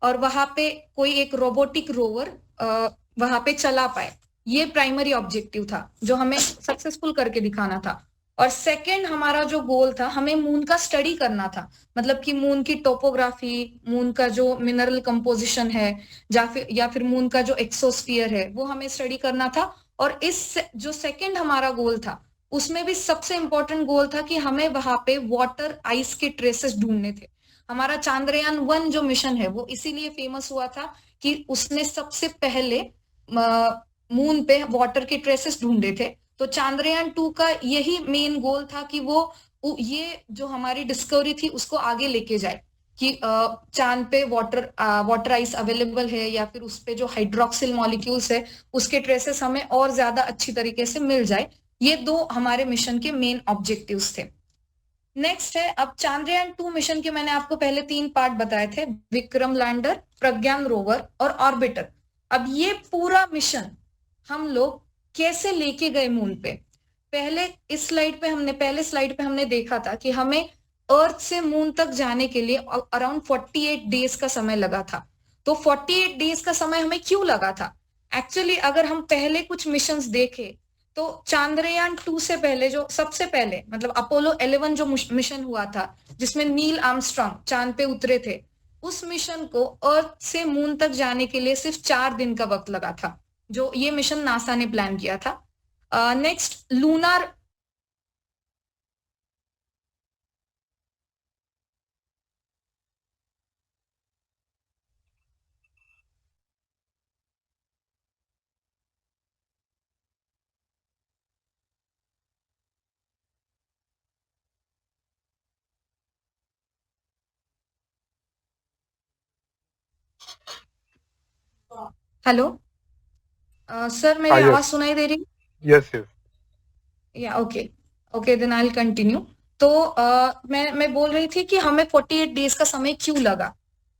और वहां पे कोई एक रोबोटिक रोवर वहां पे चला पाए। ये प्राइमरी ऑब्जेक्टिव था जो हमें सक्सेसफुल करके दिखाना था। और सेकंड हमारा जो गोल था, हमें मून का स्टडी करना था, मतलब कि मून की टोपोग्राफी, मून का जो मिनरल कंपोजिशन है या फिर मून का जो एक्सोस्फीयर है वो हमें स्टडी करना था। और इस जो सेकंड हमारा गोल था उसमें भी सबसे इंपॉर्टेंट गोल था कि हमें वहां पे वाटर आइस के ट्रेसेस ढूंढने थे। हमारा चांद्रयान 1 जो मिशन है वो इसीलिए फेमस हुआ था कि उसने सबसे पहले मून पे वाटर के ट्रेसेस ढूंढे थे। तो चांद्रयान 2 का यही मेन गोल था कि वो ये जो हमारी डिस्कवरी थी उसको आगे लेके जाए कि चांद पे वाटर आइस अवेलेबल है या फिर उस पे जो हाइड्रोक्सिल मॉलिक्यूल्स है उसके ट्रेसेस हमें और ज्यादा अच्छी तरीके से मिल जाए। ये 2 हमारे मिशन के मेन ऑब्जेक्टिव्स थे। नेक्स्ट है, अब चांद्रयान 2 मिशन के मैंने आपको पहले 3 पार्ट बताए थे, विक्रम लैंडर, प्रज्ञान रोवर और ऑर्बिटर। अब ये पूरा मिशन हम लोग कैसे लेके गए मून पे। पहले स्लाइड पे हमने देखा था कि हमें अर्थ से मून तक जाने के लिए अराउंड 48 डेज का समय लगा था। तो 48 डेज का समय हमें क्यों लगा था? एक्चुअली अगर हम पहले कुछ मिशंस देखें तो चांद्रयान 2 से पहले जो सबसे पहले मतलब अपोलो 11 जो मिशन हुआ था जिसमें नील आर्मस्ट्रांग चांद पे उतरे थे, उस मिशन को अर्थ से मून तक जाने के लिए सिर्फ 4 दिन का वक्त लगा था, जो ये मिशन नासा ने प्लान किया था। नेक्स्ट लूनार हेलो सर, मेरी yes. आवाज सुनाई दे रही? Yes, yes. या okay then I will continue. तो मैं बोल रही थी कि हमें 48 डेज का समय क्यों लगा।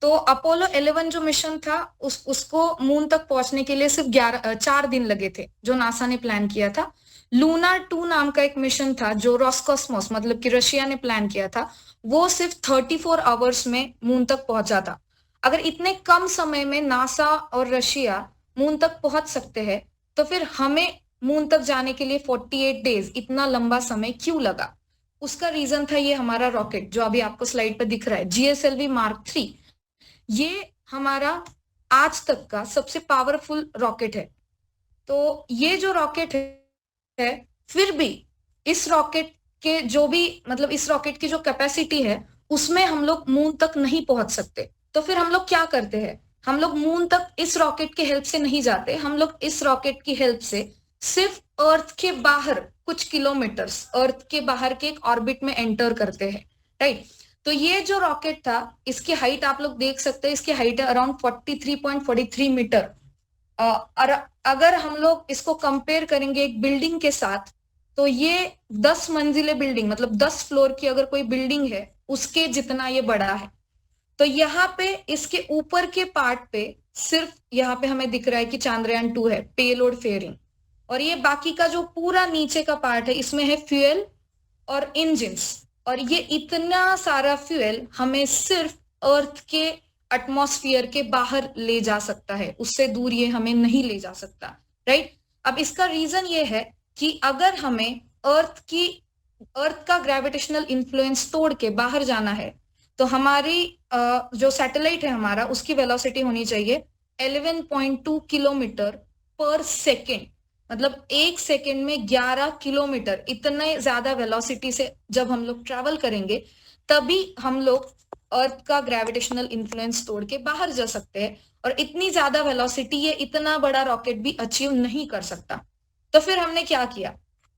तो अपोलो 11 जो मिशन था उसको मून तक पहुंचने के लिए सिर्फ 4 दिन लगे थे जो नासा ने प्लान किया था। लूनार 2 नाम का एक मिशन था जो रॉसकॉस्मोस मतलब कि रशिया ने प्लान किया था, वो सिर्फ 34 आवर्स में मून तक पहुंचा था। अगर इतने कम समय में नासा और रशिया मून तक पहुंच सकते हैं तो फिर हमें मून तक जाने के लिए 48 डेज इतना लंबा समय क्यों लगा? उसका रीजन था ये हमारा रॉकेट जो अभी आपको स्लाइड पर दिख रहा है, GSLV Mark 3। ये हमारा आज तक का सबसे पावरफुल रॉकेट है। तो ये जो रॉकेट है फिर भी इस रॉकेट के जो भी मतलब इस रॉकेट की जो कैपेसिटी है उसमें हम लोग मून तक नहीं पहुंच सकते। तो फिर हम लोग क्या करते हैं, हम लोग मून तक इस रॉकेट के हेल्प से नहीं जाते, हम लोग इस रॉकेट की हेल्प से सिर्फ अर्थ के बाहर कुछ किलोमीटर्स, अर्थ के बाहर के एक ऑर्बिट में एंटर करते हैं, राइट। तो ये जो रॉकेट था, इसकी हाइट आप लोग देख सकते हैं, इसकी हाइट है अराउंड 43.43 मीटर। और अगर हम लोग इसको कंपेयर करेंगे एक बिल्डिंग के साथ, तो ये 10 मंजिले बिल्डिंग, मतलब 10 फ्लोर की अगर कोई बिल्डिंग है, उसके जितना ये बड़ा है। तो यहाँ पे इसके ऊपर के पार्ट पे सिर्फ यहाँ पे हमें दिख रहा है कि चांद्रयान 2 है, पेलोड फेयरिंग, और ये बाकी का जो पूरा नीचे का पार्ट है, इसमें है फ्यूल और इंजिन्स। और ये इतना सारा फ्यूल हमें सिर्फ अर्थ के एटमॉस्फेयर के बाहर ले जा सकता है, उससे दूर ये हमें नहीं ले जा सकता, राइट। अब इसका रीजन ये है कि अगर हमें अर्थ का ग्रेविटेशनल इन्फ्लुएंस तोड़ के बाहर जाना है, तो हमारी जो सैटेलाइट है हमारा, उसकी वेलोसिटी होनी चाहिए 11.2 किलोमीटर पर सेकेंड, मतलब एक सेकेंड में 11 किलोमीटर। इतने ज्यादा वेलोसिटी से जब हम लोग ट्रैवल करेंगे, तभी हम लोग अर्थ का ग्रेविटेशनल इन्फ्लुएंस तोड़ के बाहर जा सकते हैं। और इतनी ज्यादा वेलोसिटी ये इतना बड़ा रॉकेट भी अचीव नहीं कर सकता। तो फिर हमने क्या किया,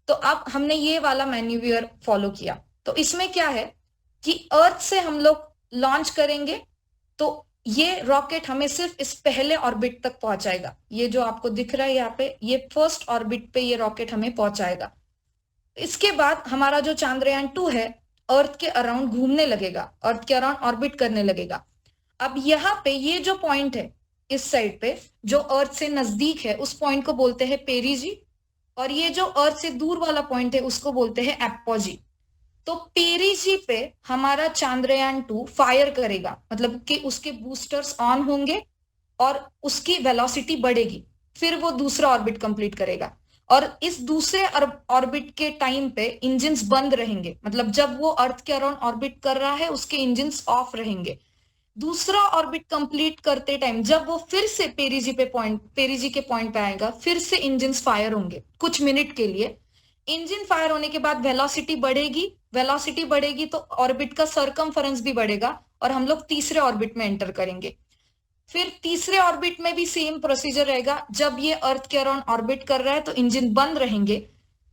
तो अब हमने ये वाला मैन्यूवर फॉलो किया। तो इसमें क्या है कि अर्थ से हम लोग लॉन्च करेंगे, तो ये रॉकेट हमें सिर्फ इस पहले ऑर्बिट तक पहुंचाएगा। ये जो आपको दिख रहा है यहाँ पे, ये फर्स्ट ऑर्बिट पे ये रॉकेट हमें पहुंचाएगा। इसके बाद हमारा जो चांद्रयान 2 है, अर्थ के अराउंड घूमने लगेगा, अर्थ के अराउंड ऑर्बिट करने लगेगा। अब यहाँ पे ये जो पॉइंट है इस साइड पे, जो अर्थ से नजदीक है, उस पॉइंट को बोलते हैं पेरिजी, और ये जो अर्थ से दूर वाला पॉइंट है उसको बोलते हैं एपोजी। तो पेरिजी पे हमारा चांद्रयान 2 फायर करेगा, मतलब कि उसके बूस्टर्स ऑन होंगे और उसकी वेलोसिटी बढ़ेगी, फिर वो दूसरा ऑर्बिट कंप्लीट करेगा। और इस दूसरे ऑर्बिट के टाइम पे इंजिन्स बंद रहेंगे, मतलब जब वो अर्थ के अराउंड ऑर्बिट कर रहा है उसके इंजिन्स ऑफ रहेंगे। दूसरा ऑर्बिट कंप्लीट करते टाइम जब वो फिर से पेरिजी के पॉइंट पे आएगा, फिर से इंजिन्स फायर होंगे कुछ मिनट के लिए। इंजन फायर होने के बाद वेलोसिटी बढ़ेगी तो ऑर्बिट का सरकमफरेंस भी बढ़ेगा, और हम लोग तीसरे ऑर्बिट में एंटर करेंगे। फिर तीसरे ऑर्बिट में भी सेम प्रोसीजर रहेगा, जब ये अर्थ के अराउंड ऑर्बिट कर रहा है तो इंजन बंद रहेंगे,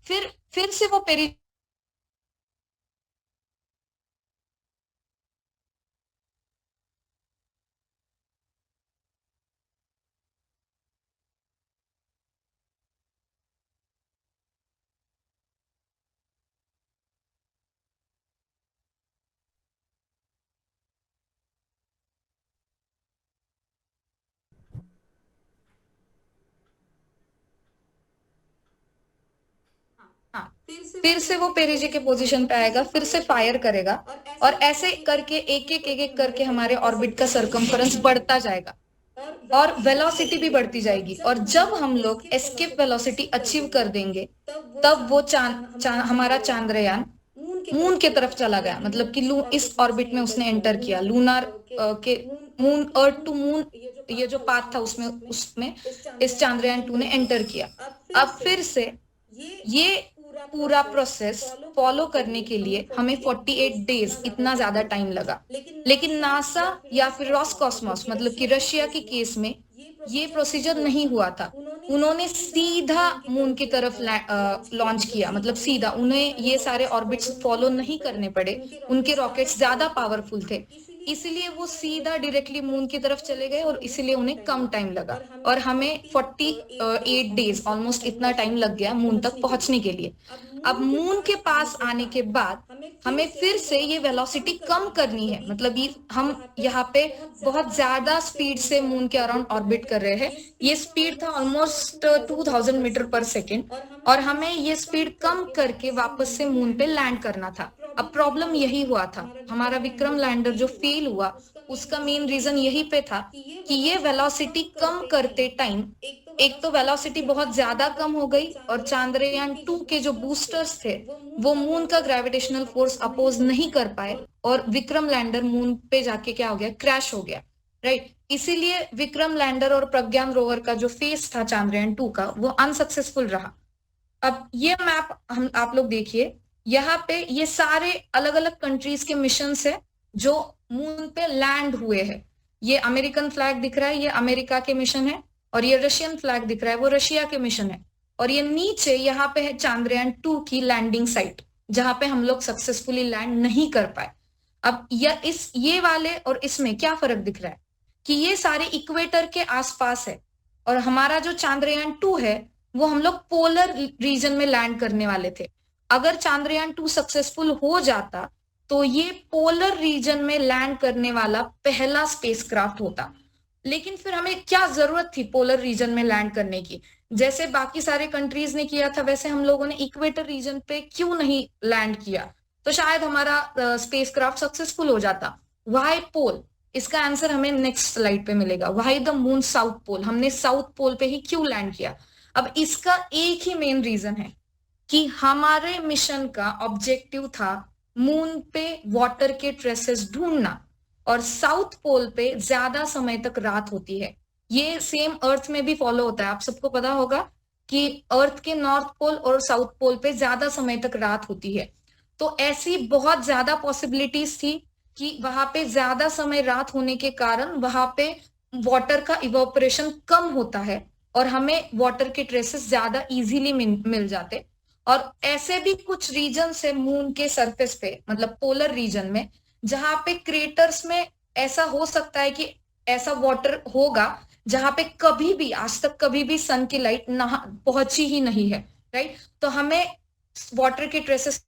फिर से वो पेरिजी फिर से वो पेरिजी के पोजीशन पे आएगा, फिर से फायर करेगा, और ऐसे करके एक करके हमारे ऑर्बिट का सरकमफरेंस बढ़ता जाएगा और वेलोसिटी भी बढ़ती जाएगी। और जब हम लोग एस्केप वेलोसिटी अचीव कर देंगे, तब वो हमारा चांद्रयान मून के तरफ चला गया, मतलब कि इस ऑर्बिट में उसने एंटर किया, लूनार के मून, अर्थ टू मून, ये जो पाथ था उसमें इस चांद्रयान 2 ने एंटर किया। अब फिर से ये पूरा प्रोसेस फॉलो करने के लिए हमें 48 डेज, इतना ज्यादा टाइम लगा। लेकिन नासा या फिर रॉसकॉस्मोस, मतलब कि रशिया के केस में ये प्रोसीजर नहीं हुआ था। उन्होंने सीधा मून की तरफ लॉन्च किया, मतलब सीधा, उन्हें ये सारे ऑर्बिट्स फॉलो नहीं करने पड़े, उनके रॉकेट्स ज्यादा पावरफुल थे, इसलिए वो सीधा डायरेक्टली मून की तरफ चले गए, और इसलिए उन्हें कम टाइम लगा। और हमें 48 डेज, ऑलमोस्ट इतना टाइम लग गया मून तक पहुंचने के लिए। अब मून के पास आने के बाद हमें फिर से ये वेलोसिटी कम करनी है, मतलब हम यहाँ पे बहुत ज्यादा स्पीड से मून के अराउंड ऑर्बिट कर रहे हैं। ये स्पीड था ऑलमोस्ट 2000 मीटर पर सेकेंड, और हमें ये स्पीड कम करके वापस से मून पे लैंड करना था। अब प्रॉब्लम यही हुआ था, हमारा विक्रम लैंडर जो फेल हुआ, उसका मेन रीजन यही पे था कि ये वेलोसिटी कम करते टाइम, एक तो वेलोसिटी बहुत ज्यादा कम हो गई, और चांद्रयान 2 के जो बूस्टर्स थे वो मून का ग्रेविटेशनल फोर्स अपोज नहीं कर पाए, और विक्रम लैंडर मून पे जाके क्या हो गया, क्रैश हो गया, राइट। इसीलिए विक्रम लैंडर और प्रज्ञान रोवर का जो फेस था चांद्रयान 2 का, वो अनसक्सेसफुल रहा। अब ये मैप आप लोग देखिए, यहाँ पे ये सारे अलग अलग कंट्रीज के मिशन है, जो मून पे लैंड हुए हैं। ये अमेरिकन फ्लैग दिख रहा है, ये अमेरिका के मिशन है, और ये रशियन फ्लैग दिख रहा है, वो रशिया के मिशन है। और ये नीचे यहाँ पे है चांद्रयान 2 की लैंडिंग साइट, जहां पे हम लोग सक्सेसफुली लैंड नहीं कर पाए। अब ये वाले और इसमें क्या फर्क दिख रहा है कि ये सारे इक्वेटर के आसपास है, और हमारा जो चांद्रयान 2 है वो हम लोग पोलर रीजन में लैंड करने वाले थे। अगर चांद्रयान 2 सक्सेसफुल हो जाता तो ये पोलर रीजन में लैंड करने वाला पहला स्पेसक्राफ्ट होता। लेकिन फिर हमें क्या जरूरत थी पोलर रीजन में लैंड करने की? जैसे बाकी सारे कंट्रीज ने किया था, वैसे हम लोगों ने इक्वेटर रीजन पे क्यों नहीं लैंड किया? तो शायद हमारा स्पेसक्राफ्ट सक्सेसफुल हो जाता। Why pole? इसका आंसर हमें नेक्स्ट स्लाइड पे मिलेगा। Why the moon south pole? हमने साउथ पोल पे ही क्यों लैंड किया? अब इसका एक ही मेन रीजन है कि हमारे मिशन का ऑब्जेक्टिव था मून पे वाटर के ट्रेसेस ढूंढना, और साउथ पोल पे ज्यादा समय तक रात होती है। ये सेम अर्थ में भी फॉलो होता है। आप सबको पता होगा कि अर्थ के नॉर्थ पोल और साउथ पोल पे ज्यादा समय तक रात होती है। तो ऐसी बहुत ज्यादा पॉसिबिलिटीज थी कि वहां पे ज्यादा समय रात होने के कारण वहां पे वाटर का इवोपरेशन कम होता है, और हमें वाटर के ट्रेसेस ज्यादा इजीली मिल जाते। और ऐसे भी कुछ रीजन है मून के सरफेस पे, मतलब पोलर रीजन में, जहां पे क्रेटर्स में ऐसा हो सकता है कि ऐसा वाटर होगा जहां पे कभी भी आज तक कभी भी सन की लाइट पहुंची ही नहीं है, राइट? तो हमें वाटर के ट्रेसेस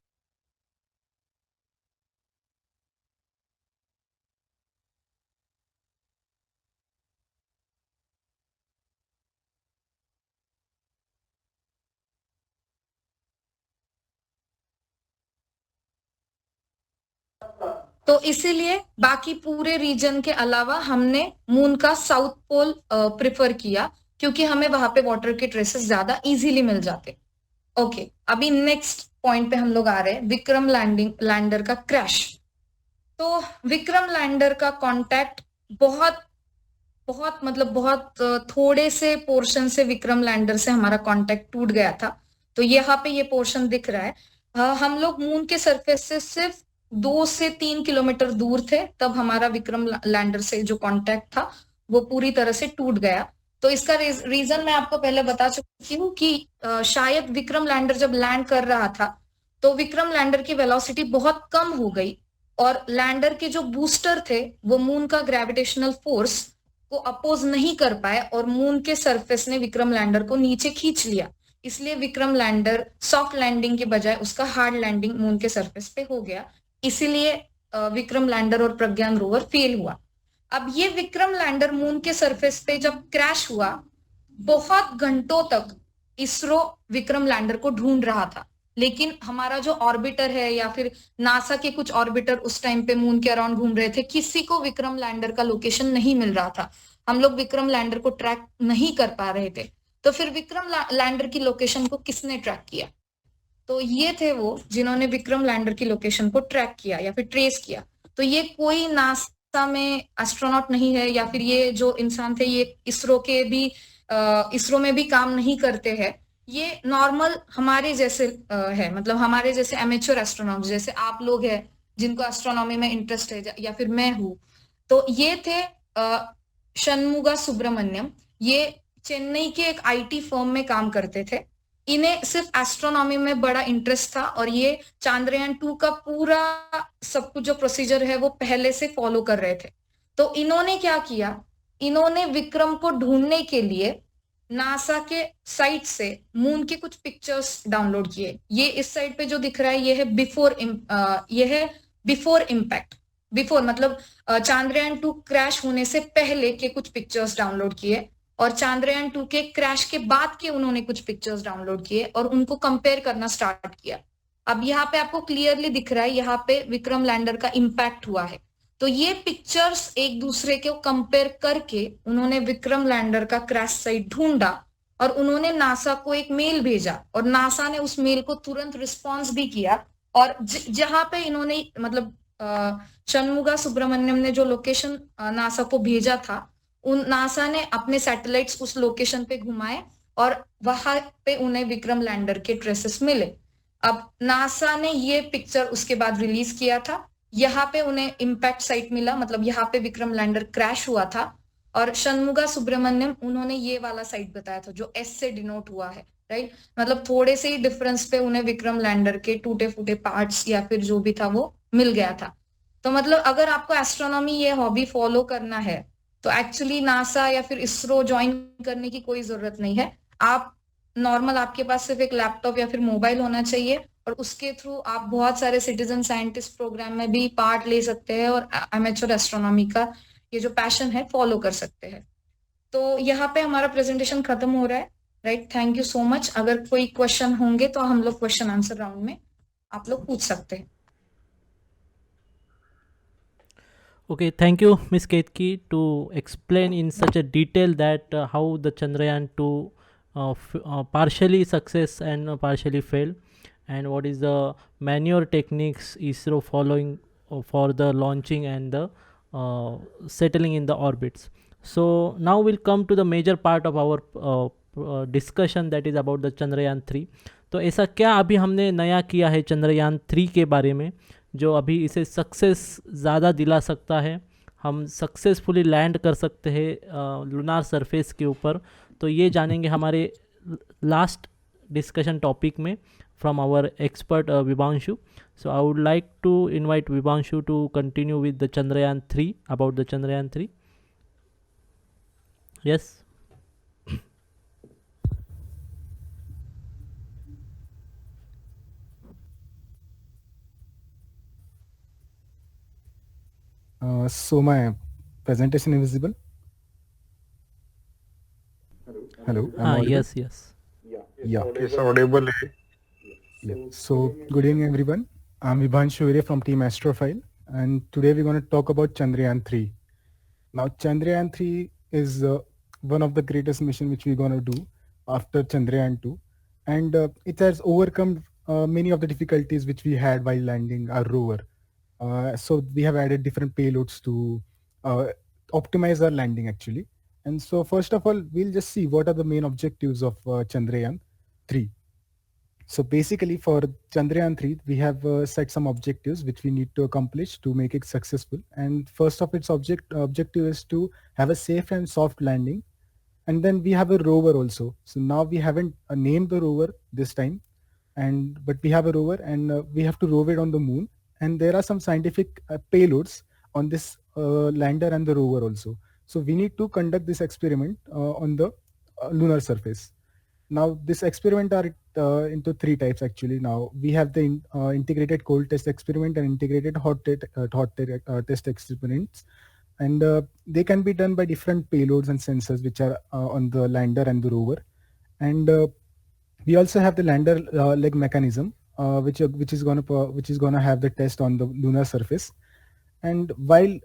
तो इसीलिए बाकी पूरे रीजन के अलावा हमने मून का साउथ पोल प्रिफर किया, क्योंकि हमें वहां पे वाटर के ट्रेसेस ज्यादा इजीली मिल जाते। ओके, अभी नेक्स्ट पॉइंट पे हम लोग आ रहे हैं, विक्रम लैंडर का क्रैश। तो विक्रम लैंडर का कांटेक्ट बहुत बहुत मतलब बहुत थोड़े से पोर्शन से विक्रम लैंडर से हमारा कांटेक्ट टूट गया था। तो यहाँ पे ये पोर्शन दिख रहा है। हम लोग मून के सरफेस से सिर्फ 2 से 3 किलोमीटर दूर थे, तब हमारा विक्रम लैंडर से जो कांटेक्ट था वो पूरी तरह से टूट गया। तो इसका रीजन मैं आपको पहले बता चुकी हूँ कि शायद विक्रम लैंडर जब लैंड कर रहा था तो विक्रम लैंडर की वेलोसिटी बहुत कम हो गई, और लैंडर के जो बूस्टर थे वो मून का ग्रेविटेशनल फोर्स को अपोज नहीं कर पाए, और मून के सरफेस ने विक्रम लैंडर को नीचे खींच लिया। इसलिए विक्रम लैंडर सॉफ्ट लैंडिंग के बजाय उसका हार्ड लैंडिंग मून के सरफेस पे हो गया। इसीलिए विक्रम लैंडर और प्रज्ञान रोवर फेल हुआ। अब ये विक्रम लैंडर मून के सरफेस पे जब क्रैश हुआ, बहुत घंटों तक इसरो विक्रम लैंडर को ढूंढ रहा था, लेकिन हमारा जो ऑर्बिटर है या फिर नासा के कुछ ऑर्बिटर उस टाइम पे मून के अराउंड घूम रहे थे, किसी को विक्रम लैंडर का लोकेशन नहीं मिल रहा था। हम लोग विक्रम लैंडर को ट्रैक नहीं कर पा रहे थे। तो फिर विक्रम लैंडर की लोकेशन को किसने ट्रैक किया? तो ये थे वो जिन्होंने विक्रम लैंडर की लोकेशन को ट्रैक किया या फिर ट्रेस किया। तो ये कोई नासा में एस्ट्रोनॉट नहीं है, या फिर ये जो इंसान थे ये इसरो में भी काम नहीं करते हैं। ये नॉर्मल हमारे जैसे है, मतलब हमारे जैसे एमेच्योर एस्ट्रोनॉट जैसे आप लोग हैं जिनको एस्ट्रोनॉमी में इंटरेस्ट है, या फिर मैं हूँ। तो ये थे षणमुगा सुब्रमण्यम। ये चेन्नई के एक आईटी फर्म में काम करते थे। इन्हें सिर्फ एस्ट्रोनॉमी में बड़ा इंटरेस्ट था, और ये चांद्रयान 2 का पूरा सब कुछ जो प्रोसीजर है वो पहले से फॉलो कर रहे थे। तो इन्होंने क्या किया, इन्होंने विक्रम को ढूंढने के लिए नासा के साइट से मून के कुछ पिक्चर्स डाउनलोड किए। ये इस साइड पे जो दिख रहा है ये है बिफोर इम्पैक्ट। बिफोर मतलब चांद्रयान 2 क्रैश होने से पहले के कुछ पिक्चर्स डाउनलोड किए, और चांद्रयान 2 के क्रैश के बाद के उन्होंने कुछ पिक्चर्स डाउनलोड किए और उनको कंपेयर करना स्टार्ट किया। अब यहाँ पे आपको क्लियरली दिख रहा है, यहाँ पे विक्रम लैंडर का इम्पैक्ट हुआ है। तो ये पिक्चर्स एक दूसरे को कंपेयर करके उन्होंने विक्रम लैंडर का क्रैश साइट ढूंढा, और उन्होंने नासा को एक मेल भेजा, और नासा ने उस मेल को तुरंत रिस्पॉन्स भी किया। और जहां पे इन्होंने मतलब षणमुगा सुब्रमण्यम ने जो लोकेशन नासा को भेजा था, उन नासा ने अपने सैटेलाइट्स उस लोकेशन पे घुमाए, और वहां पे उन्हें विक्रम लैंडर के ट्रेसेस मिले। अब नासा ने ये पिक्चर उसके बाद रिलीज किया था। यहाँ पे उन्हें इम्पैक्ट साइट मिला, मतलब यहाँ पे विक्रम लैंडर क्रैश हुआ था, और शनमुगा सुब्रमण्यम उन्होंने ये वाला साइट बताया था जो एस से डिनोट हुआ है, राइट। मतलब थोड़े से ही डिफरेंस पे उन्हें विक्रम लैंडर के टूटे फूटे पार्ट्स या फिर जो भी था वो मिल गया था। तो मतलब अगर आपको एस्ट्रोनॉमी ये हॉबी फॉलो करना है तो एक्चुअली नासा या फिर इसरो ज्वाइन करने की कोई जरूरत नहीं है। आप नॉर्मल, आपके पास सिर्फ एक लैपटॉप या फिर मोबाइल होना चाहिए, और उसके थ्रू आप बहुत सारे सिटीजन साइंटिस्ट प्रोग्राम में भी पार्ट ले सकते हैं और एमेच्योर एस्ट्रोनॉमी का ये जो पैशन है फॉलो कर सकते हैं। तो यहाँ पे हमारा प्रेजेंटेशन खत्म हो रहा है, right. Thank you so much. अगर कोई क्वेश्चन होंगे तो हम लोग क्वेश्चन आंसर राउंड में आप लोग पूछ सकते हैं। Okay, thank you, Ms. Ketki, to explain in such a detail that how the Chandrayaan 2 partially success and partially failed, and what is the maneuver techniques ISRO following for the launching and the settling in the orbits. So now we'll come to the major part of our discussion, that is about the Chandrayaan 3. तो ऐसा क्या अभी हमने नया किया है चंद्रयान 3 के बारे में जो अभी इसे सक्सेस ज़्यादा दिला सकता है, हम सक्सेसफुली लैंड कर सकते हैं लूनार सरफेस के ऊपर। तो ये जानेंगे हमारे लास्ट डिस्कशन टॉपिक में from our expert Vibhanshu. So I would like to invite Vibhanshu to continue with the Chandrayaan 3, about the Chandrayaan 3। Yes. So my presentation is visible. Hello. हाँ, yes, yes. Yeah. It's audible. Yeah. So good evening, everyone. I'm Vibhanshu Vire from Team Astrophile, and today we're going to talk about Chandrayaan 3. Now, Chandrayaan 3 is one of the greatest mission which we're going to do after Chandrayaan 2, and it has overcome many of the difficulties which we had while landing our rover. So we have added different payloads to optimize our landing actually. And so first of all, we'll just see what are the main objectives of Chandrayaan 3. So basically for Chandrayaan 3, we have set some objectives which we need to accomplish to make it successful. And first of its objective is to have a safe and soft landing. And then we have a rover also. So now we haven't named the rover this time, but we have a rover and we have to rove it on the moon. And there are some scientific payloads on this lander and the rover also. So we need to conduct this experiment on the lunar surface. Now this experiment are into three types actually. Now we have the integrated cold test experiment and integrated hot test experiments. And they can be done by different payloads and sensors which are on the lander and the rover. And we also have the lander leg mechanism, which is gonna have the test on the lunar surface. And while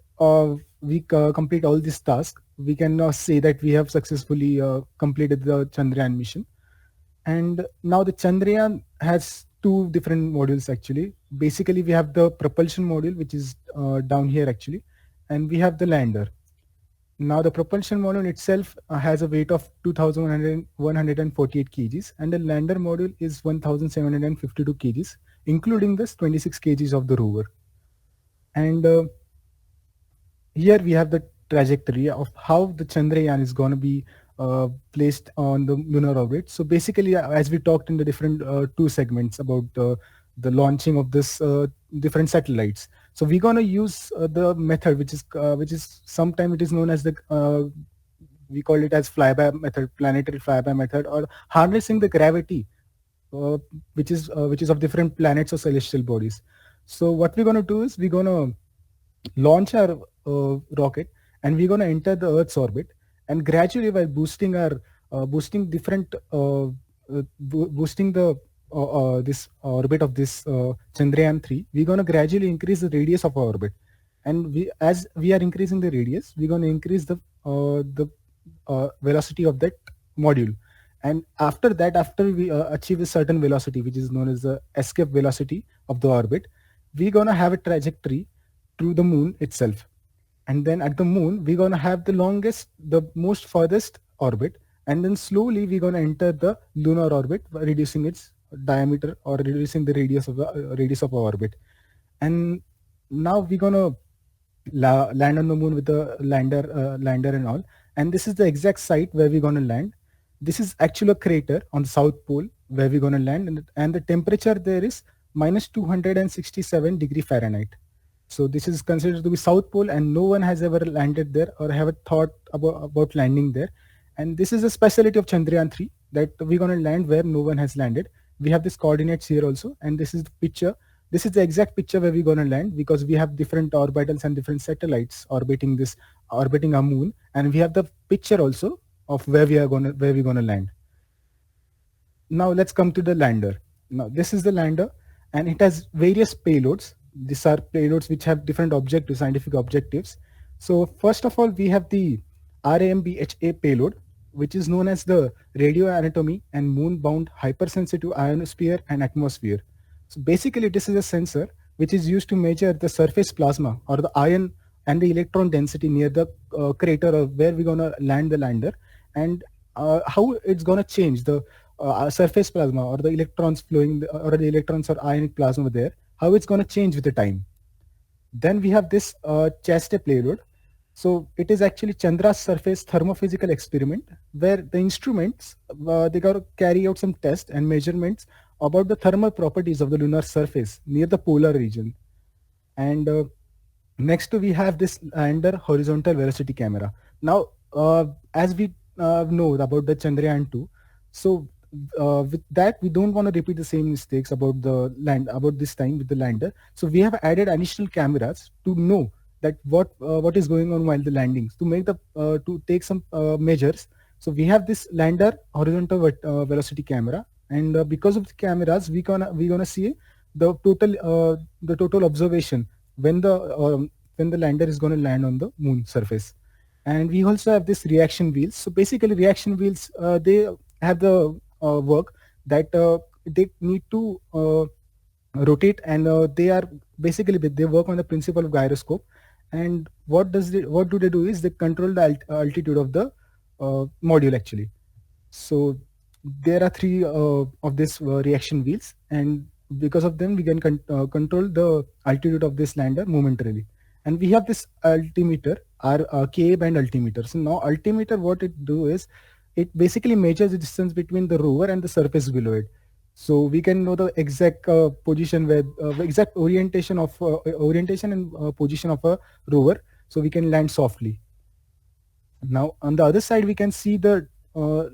we complete all these tasks, we can now say that we have successfully completed the Chandrayaan mission. And now the Chandrayaan has two different modules actually. Basically, we have the propulsion module, which is down here actually, and we have the lander. Now the propulsion module itself has a weight of 2,148 kgs, and the lander module is 1,752 kgs, including this 26 kgs of the rover. And here we have the trajectory of how the Chandrayaan is going to be placed on the lunar orbit. So basically, as we talked in the different two segments about the launching of this different satellites. So we're going to use the method which is sometimes it is known as the we call it as flyby method, planetary flyby method, or harnessing the gravity which is of different planets or celestial bodies. So what we're going to do is we're going to launch our rocket and we're going to enter the Earth's orbit, and gradually while boosting our boosting different boosting the this orbit of this Chandrayaan 3, we're going to gradually increase the radius of our orbit. And as we are increasing the radius, we're going to increase the velocity of that module. And after that, after we achieve a certain velocity, which is known as the escape velocity of the orbit, we're going to have a trajectory through the moon itself. And then at the moon, we're going to have the most farthest orbit. And then slowly we're going to enter the lunar orbit, reducing its diameter or reducing the radius of our orbit. And now we're gonna land on the moon with the lander and all. And this is the exact site where we're gonna land. This is actually a crater on the south pole where we're gonna land, and the temperature there is minus 267 degree Fahrenheit. So this is considered to be South Pole, and no one has ever landed there or have a thought about landing there. And this is a specialty of Chandrayaan 3, that we're going to land where no one has landed. We have these coordinates here also, and this is the picture. This is the exact picture where we're going to land, because we have different orbitals and different satellites orbiting our moon, and we have the picture also of where we're going to land. Now let's come to the lander. Now this is the lander, and it has various payloads. These are payloads which have different objectives, scientific objectives. So first of all, we have the RAMBHA payload, which is known as the radio anatomy and moon-bound hypersensitive ionosphere and atmosphere. So basically, this is a sensor which is used to measure the surface plasma or the ion and the electron density near the crater or where we're going to land the lander, and how it's going to change the surface plasma or the electrons flowing or the electrons or ionic plasma there, how it's going to change with the time. Then we have this Chaste payload. So it is actually Chandra's surface thermophysical experiment, where the instruments, they got to carry out some tests and measurements about the thermal properties of the lunar surface near the polar region. And next we have this lander horizontal velocity camera. Now, as we know about the Chandrayaan 2, so with that we don't want to repeat the same mistakes about this time with the lander. So we have added additional cameras to know that what is going on while the landings, to make the to take some measures. So we have this lander horizontal velocity camera, and because of the cameras we're gonna see the total observation when the lander is going to land on the moon surface. And we also have this reaction wheels. So basically reaction wheels, they have the work that they need to rotate, and they work on the principle of gyroscope. And what do they do is they control the altitude of the module actually. So there are three of these reaction wheels, and because of them we can control the altitude of this lander momentarily. And we have this altimeter, our Ka band altimeter. So now altimeter, what it do is it basically measures the distance between the rover and the surface below it. So we can know the exact position where exact orientation and position of a rover, so we can land softly. Now on the other side we can see the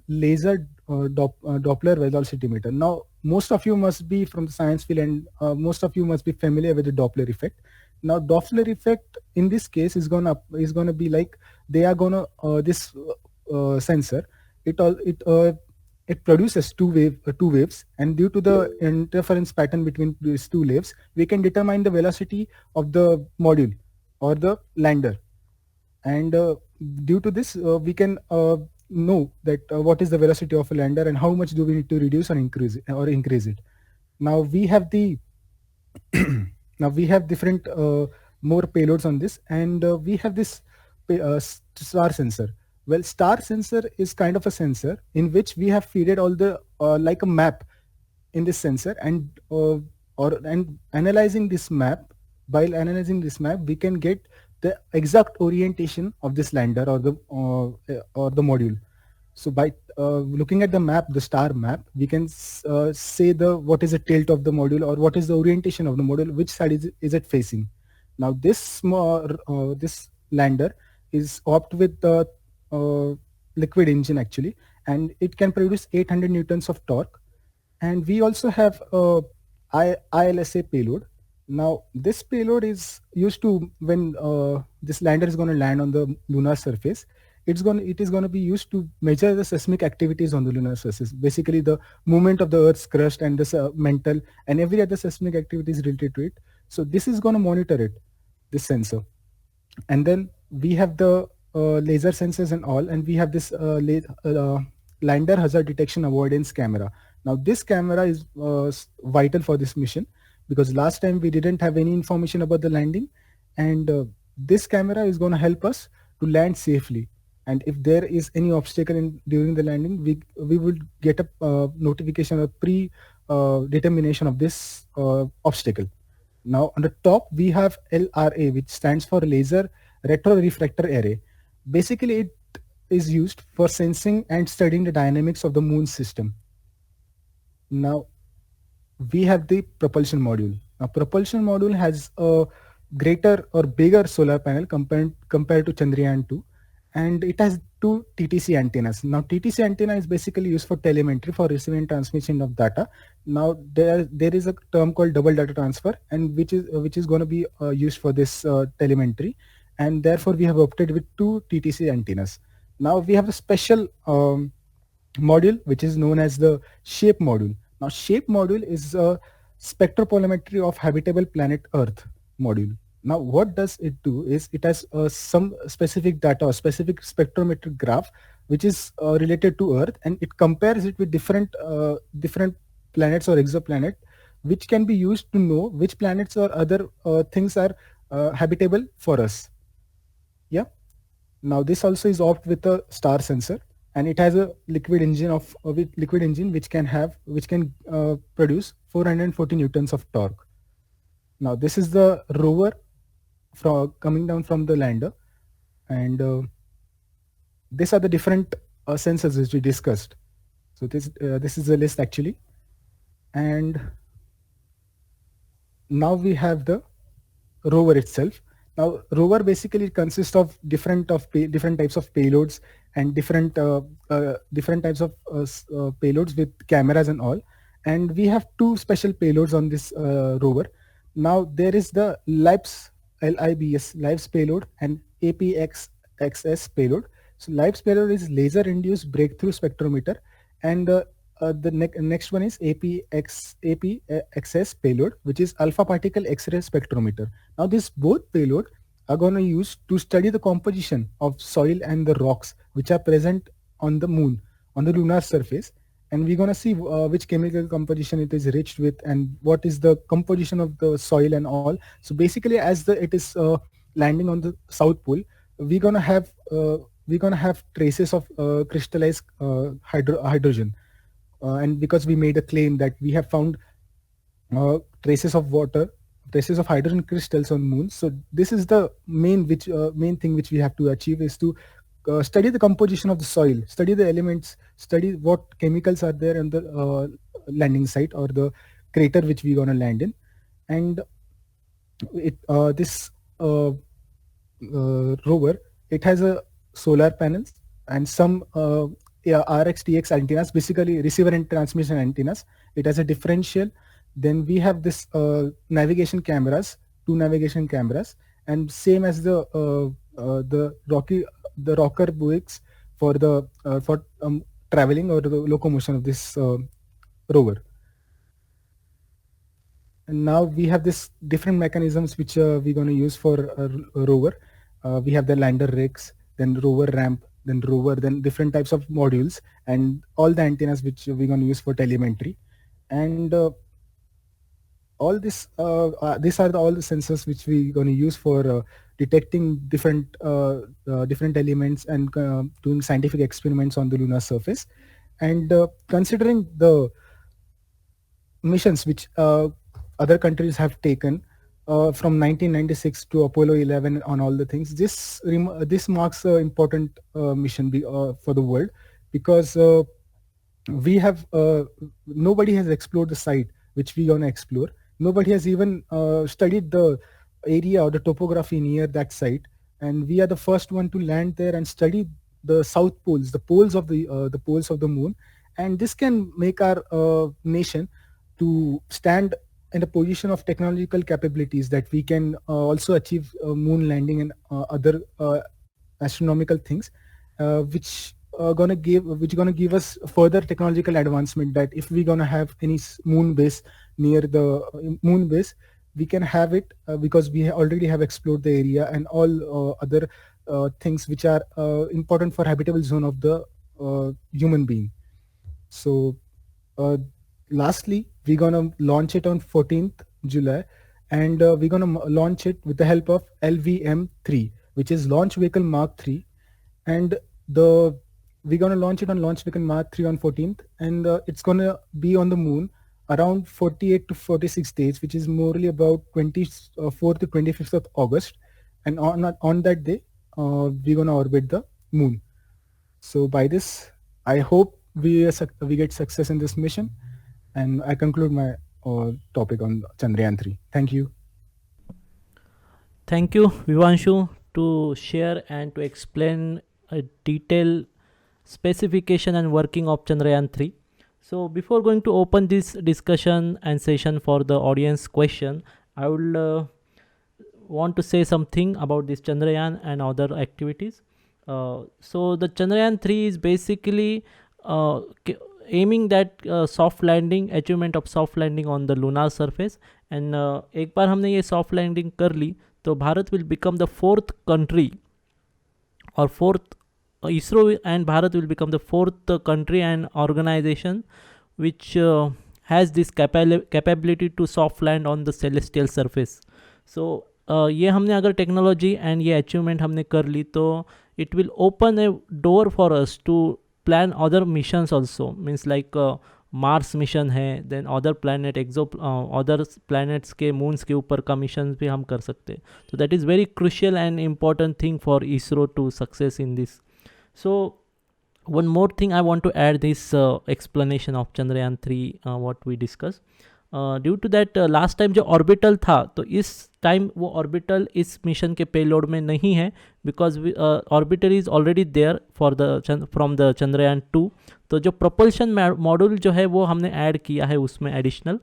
laser Doppler velocimeter. Now most of you must be from the science field, and most of you must be familiar with the Doppler effect. Now Doppler effect in this case is gonna be like, they are gonna this sensor, it produces two waves, and due to the interference pattern between these two waves, we can determine the velocity of the module or the lander. And due to this we can know that what is the velocity of a lander and how much do we need to reduce or increase it. Now we have the now we have different more payloads on this, and we have this star sensor. Well, star sensor is kind of a sensor in which we have feeded all the like a map in this sensor, and analyzing this map. While analyzing this map, we can get the exact orientation of this lander or the module. So by looking at the map, the star map, we can say what is the tilt of the module, or what is the orientation of the module, which side is it facing. Now this this lander is opted with the liquid engine actually, and it can produce 800 newtons of torque. And we also have ILSA payload. Now this payload is used to, when this lander is going to land on the lunar surface, it is going to be used to measure the seismic activities on the lunar surface, basically the movement of the Earth's crust and the mantle and every other seismic activities related to it. So this is going to monitor it, this sensor. And then we have the laser sensors and all, and we have this lander hazard detection avoidance camera. Now this camera is vital for this mission, because last time we didn't have any information about the landing, and this camera is going to help us to land safely. And if there is any obstacle during the landing, we will get a notification, a pre determination of this obstacle. Now on the top we have LRA, which stands for Laser Retro Refractor Array. Basically, it is used for sensing and studying the dynamics of the moon system. Now we have the propulsion module. Now propulsion module has a greater or bigger solar panel compared to Chandrayaan 2, and it has two TTC antennas. Now TTC antenna is basically used for telemetry, for receiving and transmission of data. Now there is a term called double data transfer, and which is going to be used for this telemetry, and therefore we have opted with two TTC antennas. Now we have a special module which is known as the SHAPE module. Now SHAPE module is a spectropolarimetry of habitable planet Earth module. Now what does it do is it has some specific data or specific spectrometric graph which is related to Earth, and it compares it with different planets or exoplanet, which can be used to know which planets or other things are habitable for us. Yeah. Now this also is opt with a star sensor, and it has a liquid engine which can produce 440 newtons of torque. Now this is the rover coming down from the lander, and these are the different sensors which we discussed. So this is the list actually, and now we have the rover itself. Now rover basically consists of different types of payloads and different types of payloads with cameras and all. And we have two special payloads on this rover. Now there is the LIBS payload and APXS payload. So LIBS payload is laser induced breakthrough spectrometer, and the next one is APXS payload, which is alpha particle X-ray spectrometer. Now these both payload are going to use to study the composition of soil and the rocks which are present on the moon, on the lunar surface, and we're going to see which chemical composition it is rich with and what is the composition of the soil and all. So basically, as it is landing on the South Pole, we're going to have traces of crystallized hydrogen. And because we made a claim that we have found traces of hydrogen crystals on moon, so this is the main thing which we have to achieve, is to study the composition of the soil, study the elements, study what chemicals are there on the landing site or the crater which we're gonna land in, and this rover, it has a solar panels and some RX-TX antennas, basically receiver and transmission antennas. It has a differential. Then we have this navigation cameras, two navigation cameras, and same as the rocker buoys for traveling or the locomotion of this rover. And now we have this different mechanisms which we're going to use for a rover. We have the lander rigs, then rover ramp, then rover, then different types of modules, and all the antennas which we're going to use for telemetry. And all this, these are all the sensors which we're going to use for detecting different elements and doing scientific experiments on the lunar surface. And considering the missions which other countries have taken from 1996 to Apollo 11 on all the things, this marks an important mission for the world, because we have nobody has explored the site which we gonna explore. Nobody has even studied the area or the topography near that site, and we are the first one to land there and study the south poles, the poles of the moon, and this can make our nation to stand in a position of technological capabilities that we can also achieve moon landing and other astronomical things, which gonna give us further technological advancement, that if we're gonna have any moon base near the moon base, we can have it because we already have explored the area and all other things which are important for habitable zone of the human being. So lastly, we're gonna launch it on 14th July, and we're gonna launch it with the help of LVM-3, which is Launch Vehicle Mark 3, and we're gonna launch it on Launch Vehicle Mark 3 on 14th, and it's gonna be on the moon around 48 to 46 days, which is morely about 24th to 25th of August. And on that day, we're gonna orbit the moon. So by this, I hope we get success in this mission, and I conclude my topic on Chandrayaan 3. Thank you. Thank you, Vivanshu, to share and to explain a detailed specification and working of Chandrayaan 3. So before going to open this discussion and session for the audience question, I would want to say something about this Chandrayaan and other activities. So the Chandrayaan 3 is basically aiming that soft landing, achievement of soft landing on the lunar surface. And एक बार हमने ये soft landing कर ली तो Bharat will become the fourth country or fourth ISRO and Bharat will become the fourth country and organization which has this capability to soft land on the celestial surface. So ये हमने अगर technology and ये achievement हमने कर ली तो it will open a door for us to plan other missions also, means like Mars mission है, then other planet other planets के मून्स के ऊपर का मिशन भी हम कर सकते. तो that is very crucial and important thing for ISRO to success in this. So one more thing I want to add this explanation of Chandrayaan 3 what we discussed. Due to that last time जो orbital था तो इस time वो orbital इस mission के payload में नहीं है because orbital is already there for the from the Chandrayaan 2. तो जो प्रोपल्शन मॉड्यूल जो है वो हमने ऐड किया है उसमें एडिशनल,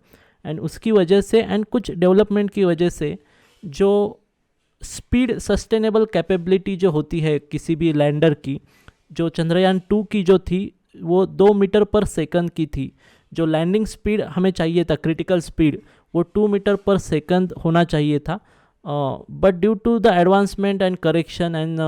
एंड उसकी वजह से एंड कुछ डेवलपमेंट की वजह से जो स्पीड सस्टेनेबल कैपेबिलिटी जो होती है किसी भी लैंडर की, जो चंद्रयान 2 की जो थी वो 2 मीटर पर सेकंड की थी. जो लैंडिंग स्पीड हमें चाहिए था क्रिटिकल स्पीड वो 2 मीटर पर सेकंड होना चाहिए था. But due to the advancement and correction and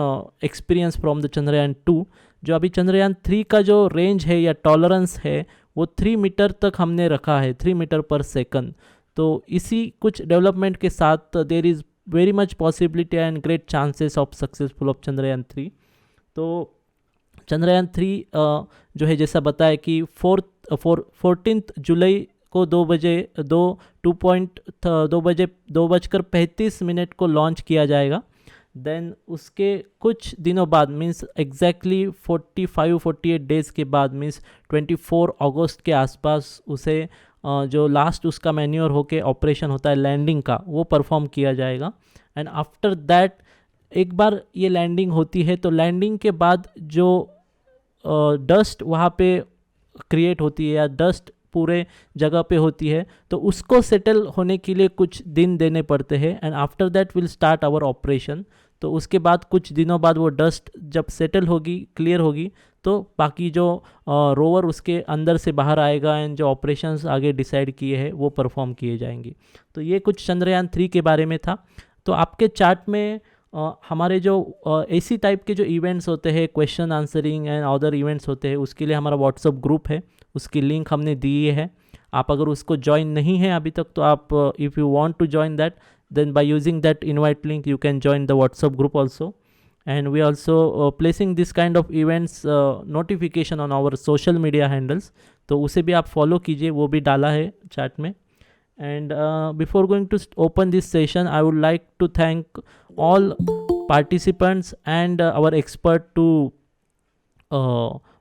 experience from the Chandrayaan 2, जो अभी चंद्रयान 3 का जो रेंज है या टॉलरेंस है वो 3 मीटर तक हमने रखा है, 3 मीटर पर सेकंड. तो इसी कुछ डेवलपमेंट के साथ there is very much possibility and great chances of successful of Chandrayaan 3. तो चंद्रयान 3 जो है जैसा बताया कि 14 जुलाई को 2:35 को लॉन्च किया जाएगा. देन उसके कुछ दिनों बाद मीन्स एग्जैक्टली 45-48 डेज़ के बाद मीन्स 24 अगस्त के आसपास उसे जो लास्ट उसका मैन्योर होके ऑपरेशन होता है लैंडिंग का वो परफॉर्म किया जाएगा. एंड आफ्टर दैट एक बार ये लैंडिंग होती है तो लैंडिंग के बाद जो डस्ट वहाँ पे क्रिएट होती है या डस्ट पूरे जगह पे होती है तो उसको सेटल होने के लिए कुछ दिन देने पड़ते हैं. And after that will start our operation. तो उसके बाद कुछ दिनों बाद वो डस्ट जब सेटल होगी, क्लियर होगी, तो बाकी जो रोवर उसके अंदर से बाहर आएगा एंड जो ऑपरेशंस आगे डिसाइड किए हैं वो परफॉर्म किए जाएंगे. तो ये कुछ चंद्रयान 3 के बारे में था. तो आपके चार्ट में हमारे जो ऐसी टाइप के जो इवेंट्स होते हैं, question answering and other events होते हैं, उसके लिए हमारा व्हाट्सअप ग्रुप है, उसकी लिंक हमने दी है. आप अगर उसको ज्वाइन नहीं है अभी तक तो आप if you want to join that then by using that invite link you can join the WhatsApp group also. And we also placing this kind of events notification on our social media handles, तो उसे भी आप follow कीजिए, वो भी डाला है chat में. And before going to open this session I would like to thank all participants and our expert to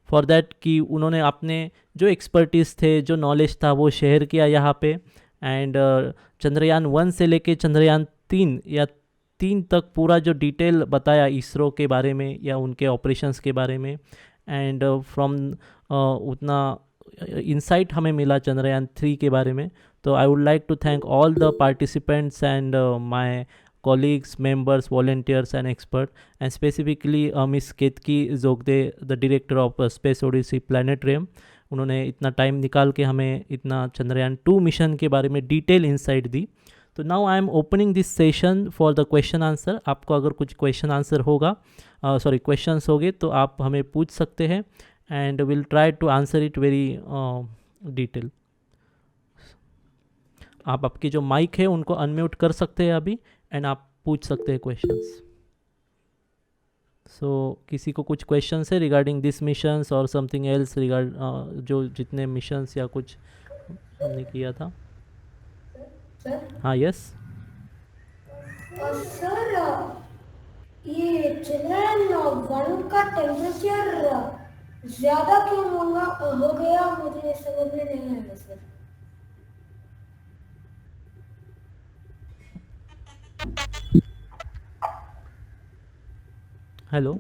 for that कि उन्होंने अपने जो एक्सपर्टीज़ थे, जो नॉलेज था वो शेयर किया यहाँ पे. एंड चंद्रयान 1 से लेके चंद्रयान 3 तक पूरा जो डिटेल बताया इसरो के बारे में या उनके ऑपरेशंस के बारे में. एंड फ्रॉम उतना इंसाइट हमें मिला चंद्रयान 3 के बारे में. तो I would like to thank all the participants and my colleagues, members, volunteers and expert, and specifically Miss Ketki Zogde, the director of Space Odyssey Planetarium. उन्होंने इतना टाइम निकाल के हमें इतना चंद्रयान 2 मिशन के बारे में डिटेल इंसाइट दी. तो now I am opening this session for the question answer. आपको अगर कुछ क्वेश्चन आंसर होगा क्वेश्चंस होंगे तो आप हमें पूछ सकते हैं and will try to answer it very detail. आप आपकी जो माइक है उनको अनम्यूट कर सकते हैं अभी एंड आप पूछ सकते हैं क्वेश्चंस. सो किसी को कुछ क्वेश्चंस है रिगार्डिंग दिस मिशंस और समथिंग एल्स रिगार्ड जो जितने मिशंस या कुछ हमने किया था. सर हाँ, यस. सर ये चंद्रयान 1 का टेम्परेचर ज्यादा क्यों हो गया, मुझे समझ में नहीं आया सर. Hello.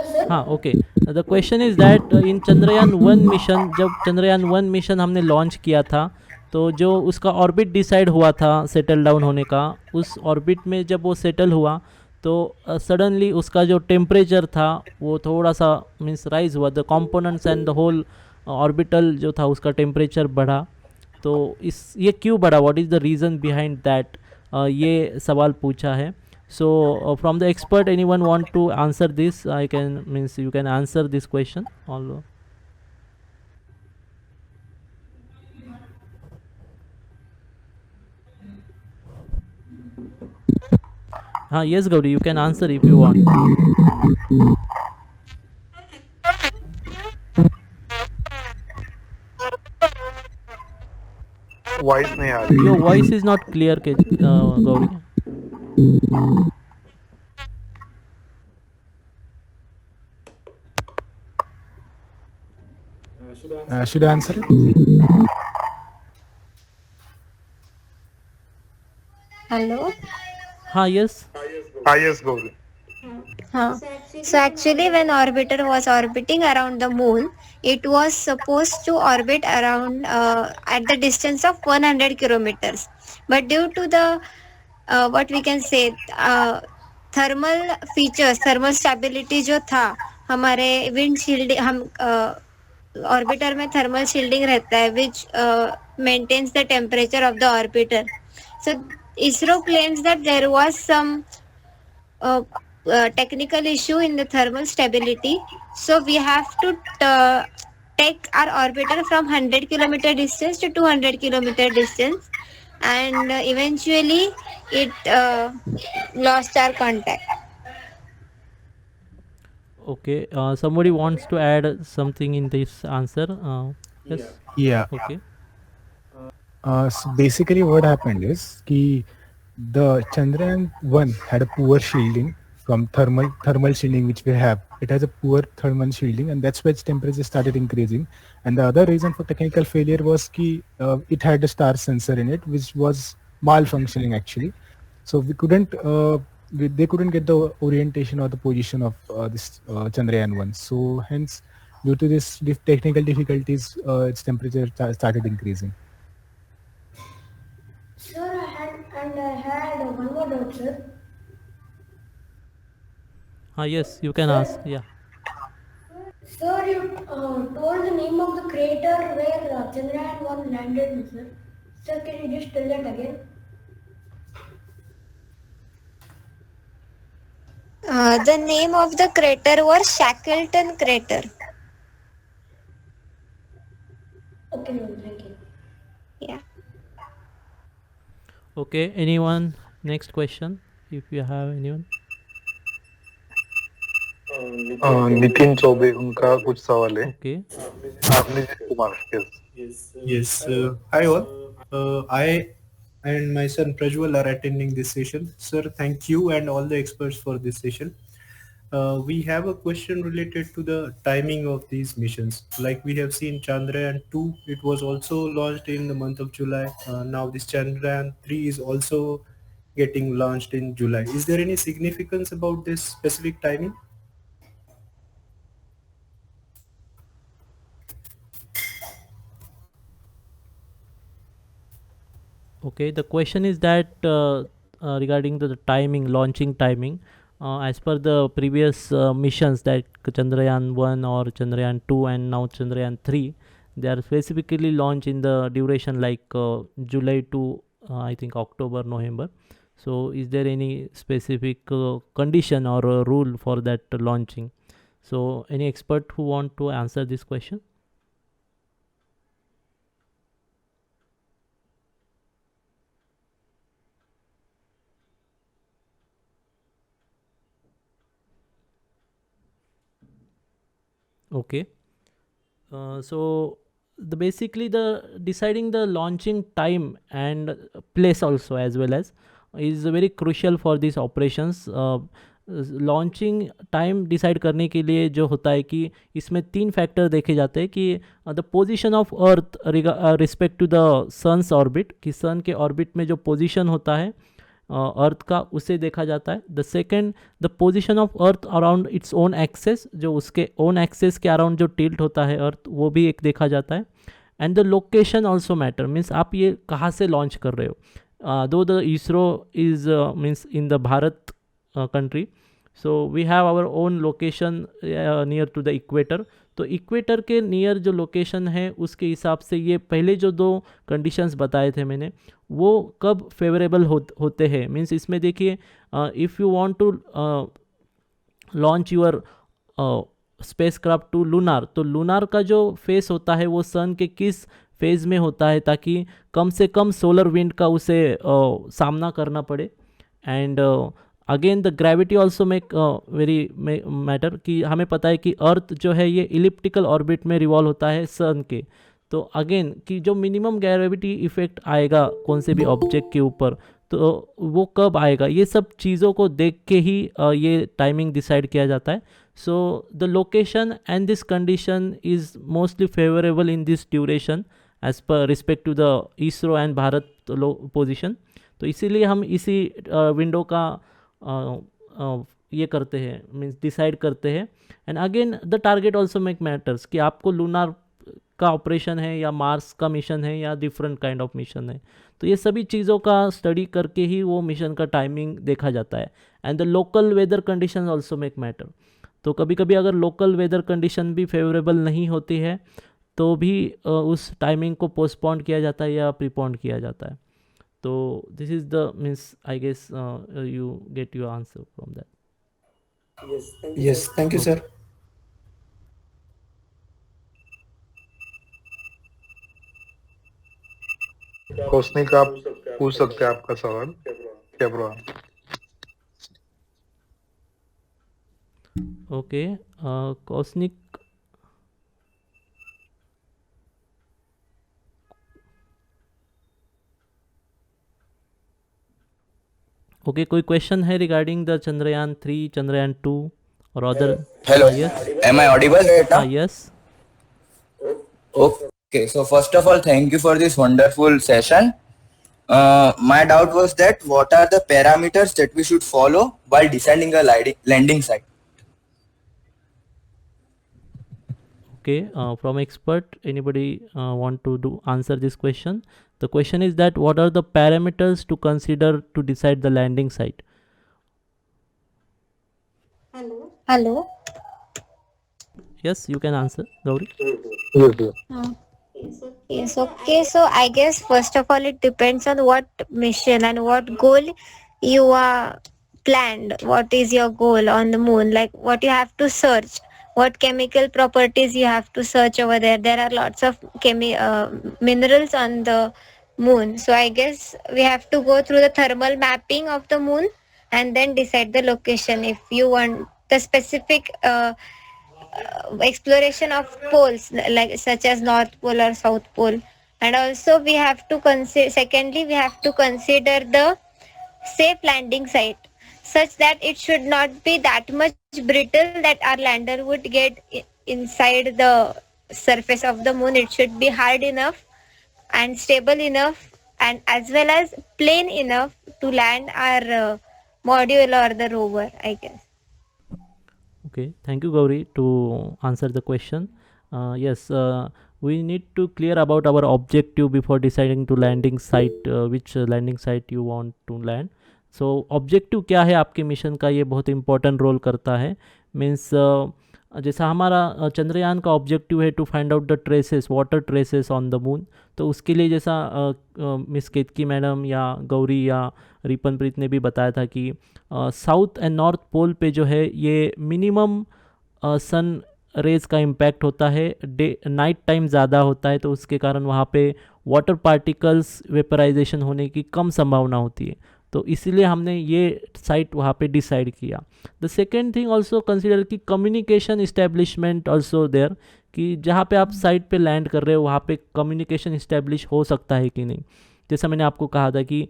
सर हाँ, okay. The question is that in Chandrayaan 1 mission, जब चंद्रयान 1 मिशन हमने लॉन्च किया था, तो जो उसका ऑर्बिट डिसाइड हुआ था सेटल डाउन होने का, उस ऑर्बिट में जब वो सेटल हुआ तो सडनली उसका जो टेम्परेचर था वो थोड़ा सा मीन्स राइज हुआ. The components and the whole orbital जो था उसका टेम्परेचर बढ़ा. तो ये क्यों बढ़ा, what is the reason behind that, ये सवाल पूछा है. So from the expert, anyone want to answer this? I can means you can answer this question. All. Yes, Gauri, you can answer if you want. Voice नहीं आ रही. Your voice is not clear, Gauri. Should I answer it? Hello. Yes. Yes, Gauri. Huh. So actually, when orbiter was orbiting around the moon, it was supposed to orbit around at the distance of 100 kilometers. But due to the what we can say thermal features, thermal stability जो था हमारे wind shielding, हम orbiter में thermal shielding रहता है which maintains the temperature of the orbiter. So ISRO claims that there was some technical issue in the thermal stability. So we have to take our orbiter from 100-kilometer distance to 200-kilometer distance, and eventually it lost our contact. Okay. Somebody wants to add something in this answer. Yes. Yeah. Okay. So basically what happened is the Chandrayaan 1 had a poor shielding from thermal shielding which we have. It has a poor thermal shielding, and that's why its temperature started increasing. And the other reason for technical failure was it had a star sensor in it which was malfunctioning actually. So we couldn't they couldn't get the orientation or the position of this Chandrayaan 1. So hence, due to this technical difficulties, its temperature started increasing. Sir, I had one more doubt, sir. Yes, you can ask. Yeah. Sir, you told the name of the crater where Chandrayaan 1 landed, sir. Sir, can you just tell that again? The name of the crater was Shackleton crater. Okay, ma'am, thank you. Yeah. Okay. Anyone? Next question, if you have anyone. Nitin Choubey, उनका कुछ सवाल है. Okay. आपने Kumar. Yes. Hi all. I and my son Prajwal are attending this session. Sir, thank you and all the experts for this session. We have a question related to the timing of these missions. Like we have seen Chandrayaan 2, it was also launched in the month of July. Now this Chandrayaan 3 is also getting launched in July. Is there any significance about this specific timing? Okay, the question is that regarding the timing, launching timing, as per the previous missions, that Chandrayaan 1 or Chandrayaan 2 and now Chandrayaan 3, they are specifically launched in the duration like July to I think October, November. So is there any specific condition or rule for that launching? So any expert who want to answer this question? Okay. So basically the deciding the launching time and place also as well as is very crucial for these operations. Launching time decide करने के लिए जो होता है कि इसमें 3 factor देखे जाते हैं कि the position of earth respect to the sun's orbit, कि सन के ऑर्बिट में जो पोजीशन होता है अर्थ का उसे देखा जाता है. The second, the position of earth around its own axis, जो उसके ओन एक्सेस के अराउंड जो टिल्ट होता है अर्थ, वो भी एक देखा जाता है. And the location also matter, means आप ये कहाँ से लॉन्च कर रहे हो. Though the ISRO is means in the Bharat country, so we have our own location near to the equator. तो इक्वेटर के नियर जो लोकेशन है उसके हिसाब से ये पहले जो 2 कंडीशंस बताए थे मैंने, वो कब फेवरेबल होते हैं. मीन्स इसमें देखिए, if you want to launch your spacecraft to lunar, तो लूनार का जो फेस होता है वो सन के किस फेज़ में होता है ताकि कम से कम सोलर विंड का उसे सामना करना पड़े. And again the gravity also make very matter, कि हमें पता है कि अर्थ जो है ये इलिप्टिकल ऑर्बिट में रिवॉल्व होता है सन के. तो अगेन कि जो मिनिमम ग्रेविटी इफेक्ट आएगा कौन से भी ऑब्जेक्ट के ऊपर, तो वो कब आएगा, ये सब चीज़ों को देख के ही ये टाइमिंग डिसाइड किया जाता है. So the location and this condition is mostly favourable in this duration as per respect to the ISRO and Bharat position. तो इसीलिए हम इसी विंडो का ये करते हैं, मीन्स डिसाइड करते हैं. And again the target also make matters, कि आपको लूनार का ऑपरेशन है या मार्स का मिशन है या डिफरेंट काइंड ऑफ मिशन है. तो ये सभी चीज़ों का स्टडी करके ही वो मिशन का टाइमिंग देखा जाता है. And the local weather condition also make matter. तो कभी कभी अगर लोकल वेदर कंडीशन भी फेवरेबल नहीं होती है तो भी उस टाइमिंग को पोस्टपोन किया जाता है या प्रीपोन किया जाता है. So this is the means I guess you get your answer from that. Yes, thank you, sir. कौसनिक आप पूछ सकते हैं आपका सवाल. क्या प्रॉब्लम? Okay, कौसनिक, ओके कोई क्वेश्चन है रिगार्डिंग द चंद्रयान 3, चंद्रयान 2 और other? Hello. Yes. Am I audible right now? Yes. Okay. So first of all, thank you for this wonderful session. My doubt was that what are the parameters that we should follow while deciding a landing site? Okay. From expert, anybody want to answer this question? The question is that what are the parameters to consider to decide the landing site? Hello. Yes, you can answer, Gauri. Yes, okay. So I guess first of all it depends on what mission and what goal you are planned. What is your goal on the moon? Like what you have to search, what chemical properties you have to search over there. There are lots of minerals on the moon. So I guess we have to go through the thermal mapping of the moon and then decide the location. If you want the specific exploration of poles like such as North Pole or South Pole, and also we have to consider, secondly we have to consider the safe landing site such that it should not be that much brittle that our lander would get inside the surface of the moon. It should be hard enough and stable enough and as well as plain enough to land our module or the rover, I guess. Okay, thank you Gauri to answer the question. Yes, we need to clear about our objective before deciding to landing site, which landing site you want to land. So objective क्या है आपके mission का, ये बहुत important role करता है. Means जैसा हमारा चंद्रयान का ऑब्जेक्टिव है to find out the traces, water traces on the moon. तो उसके लिए जैसा मिस केतकी मैडम या गौरी या रिपनप्रीत ने भी बताया था कि साउथ एंड नॉर्थ पोल पे जो है ये मिनिमम सन रेज़ का इम्पैक्ट होता है, नाइट टाइम ज़्यादा होता है, तो उसके कारण वहाँ पे वाटर पार्टिकल्स वेपराइजेशन होने की कम संभावना होती है. तो इसीलिए हमने ये साइट वहाँ पे डिसाइड किया. The second thing also consider कि कम्युनिकेशन इस्टेब्लिशमेंट ऑल्सो देयर, कि जहाँ पे आप साइट पे लैंड कर रहे हो वहाँ पे कम्युनिकेशन इस्टेब्लिश हो सकता है कि नहीं. जैसा मैंने आपको कहा था कि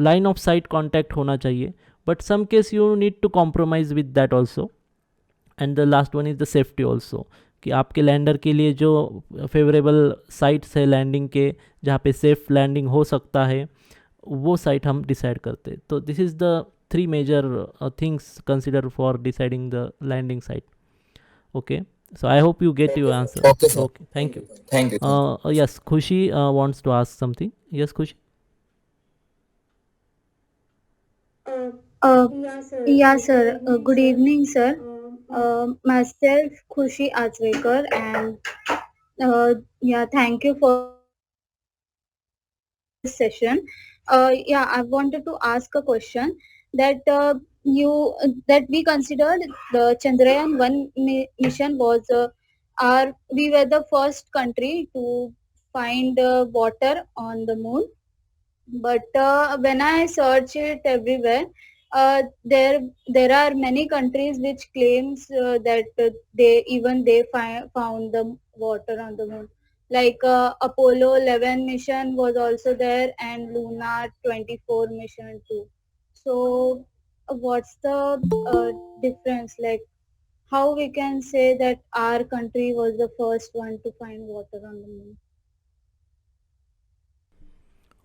लाइन ऑफ साइट कॉन्टैक्ट होना चाहिए, but some case you need to compromise with that also. And the last one is the safety also, कि आपके लैंडर के लिए जो फेवरेबल साइट्स है लैंडिंग के, जहाँ पे सेफ लैंडिंग हो सकता है, वो साइट हम डिसाइड करते हैं. तो this is the 3 major things consider for deciding the landing site. Okay, so I hope you get your answer. Okay, sir. Okay, thank you. Thank you. Yes, Khushi wants to ask something. Yes, Khushi. Yeah, sir. Good evening, sir. Myself, Khushi Achrekar, and yeah, thank you for this session. Yeah, I wanted to ask a question that that we considered the Chandrayaan-1 mission was we were the first country to find water on the moon. But when I search it everywhere, there are many countries which claims that they found the water on the moon. Like Apollo 11 mission was also there, and Luna 24 mission too. So what's the difference? Like how we can say that our country was the first one to find water on the moon?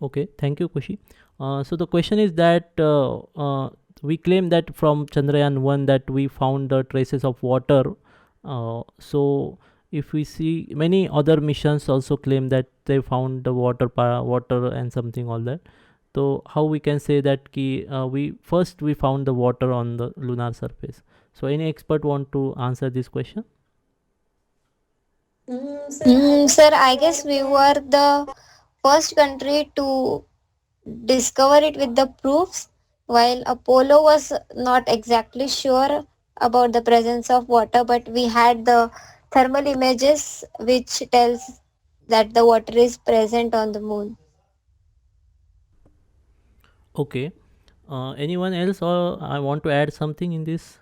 Okay, thank you, Khushi. So the question is that we claim that from Chandrayaan-1 that we found the traces of water. So if we see many other missions also claim that they found the water and something all that. So how we can say that we found the water on the lunar surface? So any expert want to answer this question? Sir, I guess we were the first country to discover it with the proofs, while Apollo was not exactly sure about the presence of water, but we had the thermal images which tells that the water is present on the moon. Okay. Anyone else, or I want to add something in this?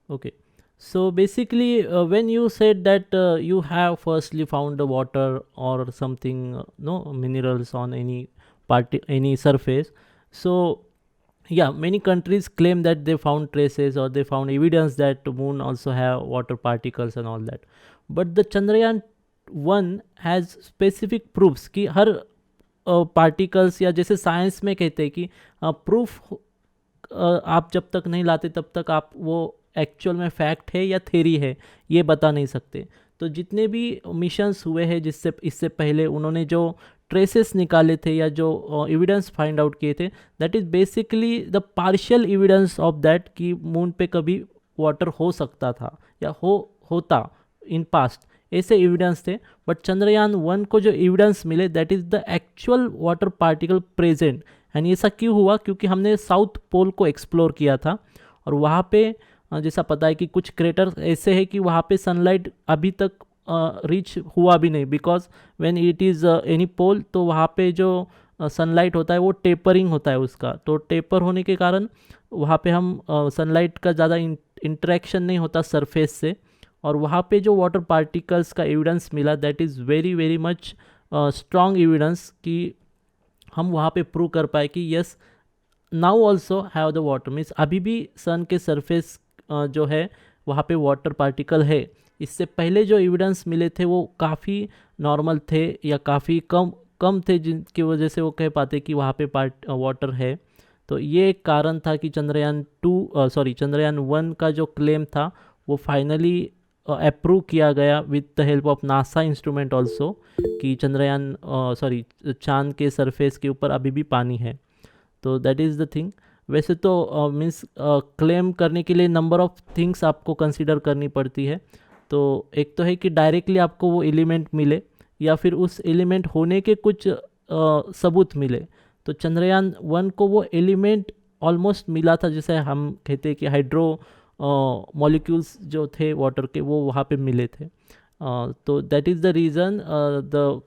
Okay. So basically, when you said that you have firstly found the water or something, no minerals on any surface. So yeah, many countries claim that they found traces or they found evidence that the moon also have water particles and all that. But the Chandrayaan-1 has specific proofs कि हर particles या जैसे science में कहते हैं कि proof आप जब तक नहीं लाते तब तक आप वो एक्चुअल में फैक्ट है या थ्योरी है ये बता नहीं सकते. तो जितने भी मिशंस हुए हैं इससे पहले उन्होंने जो ट्रेसेस निकाले थे या जो एविडेंस फाइंड आउट किए थे, that is basically the partial evidence of that कि मून पे कभी वाटर हो सकता था या होता इन पास्ट, ऐसे एविडेंस थे. बट Chandrayaan-1 को जो एविडेंस मिले that is the actual water particle present. And ऐसा क्यों हुआ? क्योंकि हमने साउथ पोल को एक्सप्लोर किया था और वहाँ पे जैसा पता है कि कुछ क्रेटर ऐसे है कि वहाँ पे सनलाइट अभी तक रीच हुआ भी नहीं, because when it is any pole तो वहाँ पे जो सनलाइट होता है वो टेपरिंग होता है उसका. तो टेपर होने के कारण वहाँ पे हम सनलाइट का ज़्यादा इंटरेक्शन नहीं होता सरफेस से, और वहाँ पे जो वाटर पार्टिकल्स का एविडेंस मिला that is very very much strong evidence कि हम वहाँ पे प्रूव कर पाए कि yes now also have the water. Means अभी भी सन के सरफेस जो है वहाँ पे वाटर पार्टिकल है. इससे पहले जो एविडेंस मिले थे वो काफ़ी नॉर्मल थे या काफ़ी कम थे, जिनकी वजह से वो कह पाते कि वहाँ पे वाटर है. तो ये एक कारण था कि Chandrayaan-1 का जो क्लेम था वो फाइनली अप्रूव किया गया with the help of NASA instrument also कि चांद के सरफेस के ऊपर अभी भी पानी है. तो दैट इज़ द थिंग. वैसे तो मीन्स क्लेम करने के लिए नंबर ऑफ थिंग्स आपको कंसीडर करनी पड़ती है. तो एक तो है कि डायरेक्टली आपको वो एलिमेंट मिले या फिर उस एलिमेंट होने के कुछ सबूत मिले. तो Chandrayaan-1 को वो एलिमेंट ऑलमोस्ट मिला था, जैसे हम कहते हैं कि हाइड्रो मॉलिक्यूल्स जो थे वाटर के वो वहाँ पे मिले थे. तो that is the reason the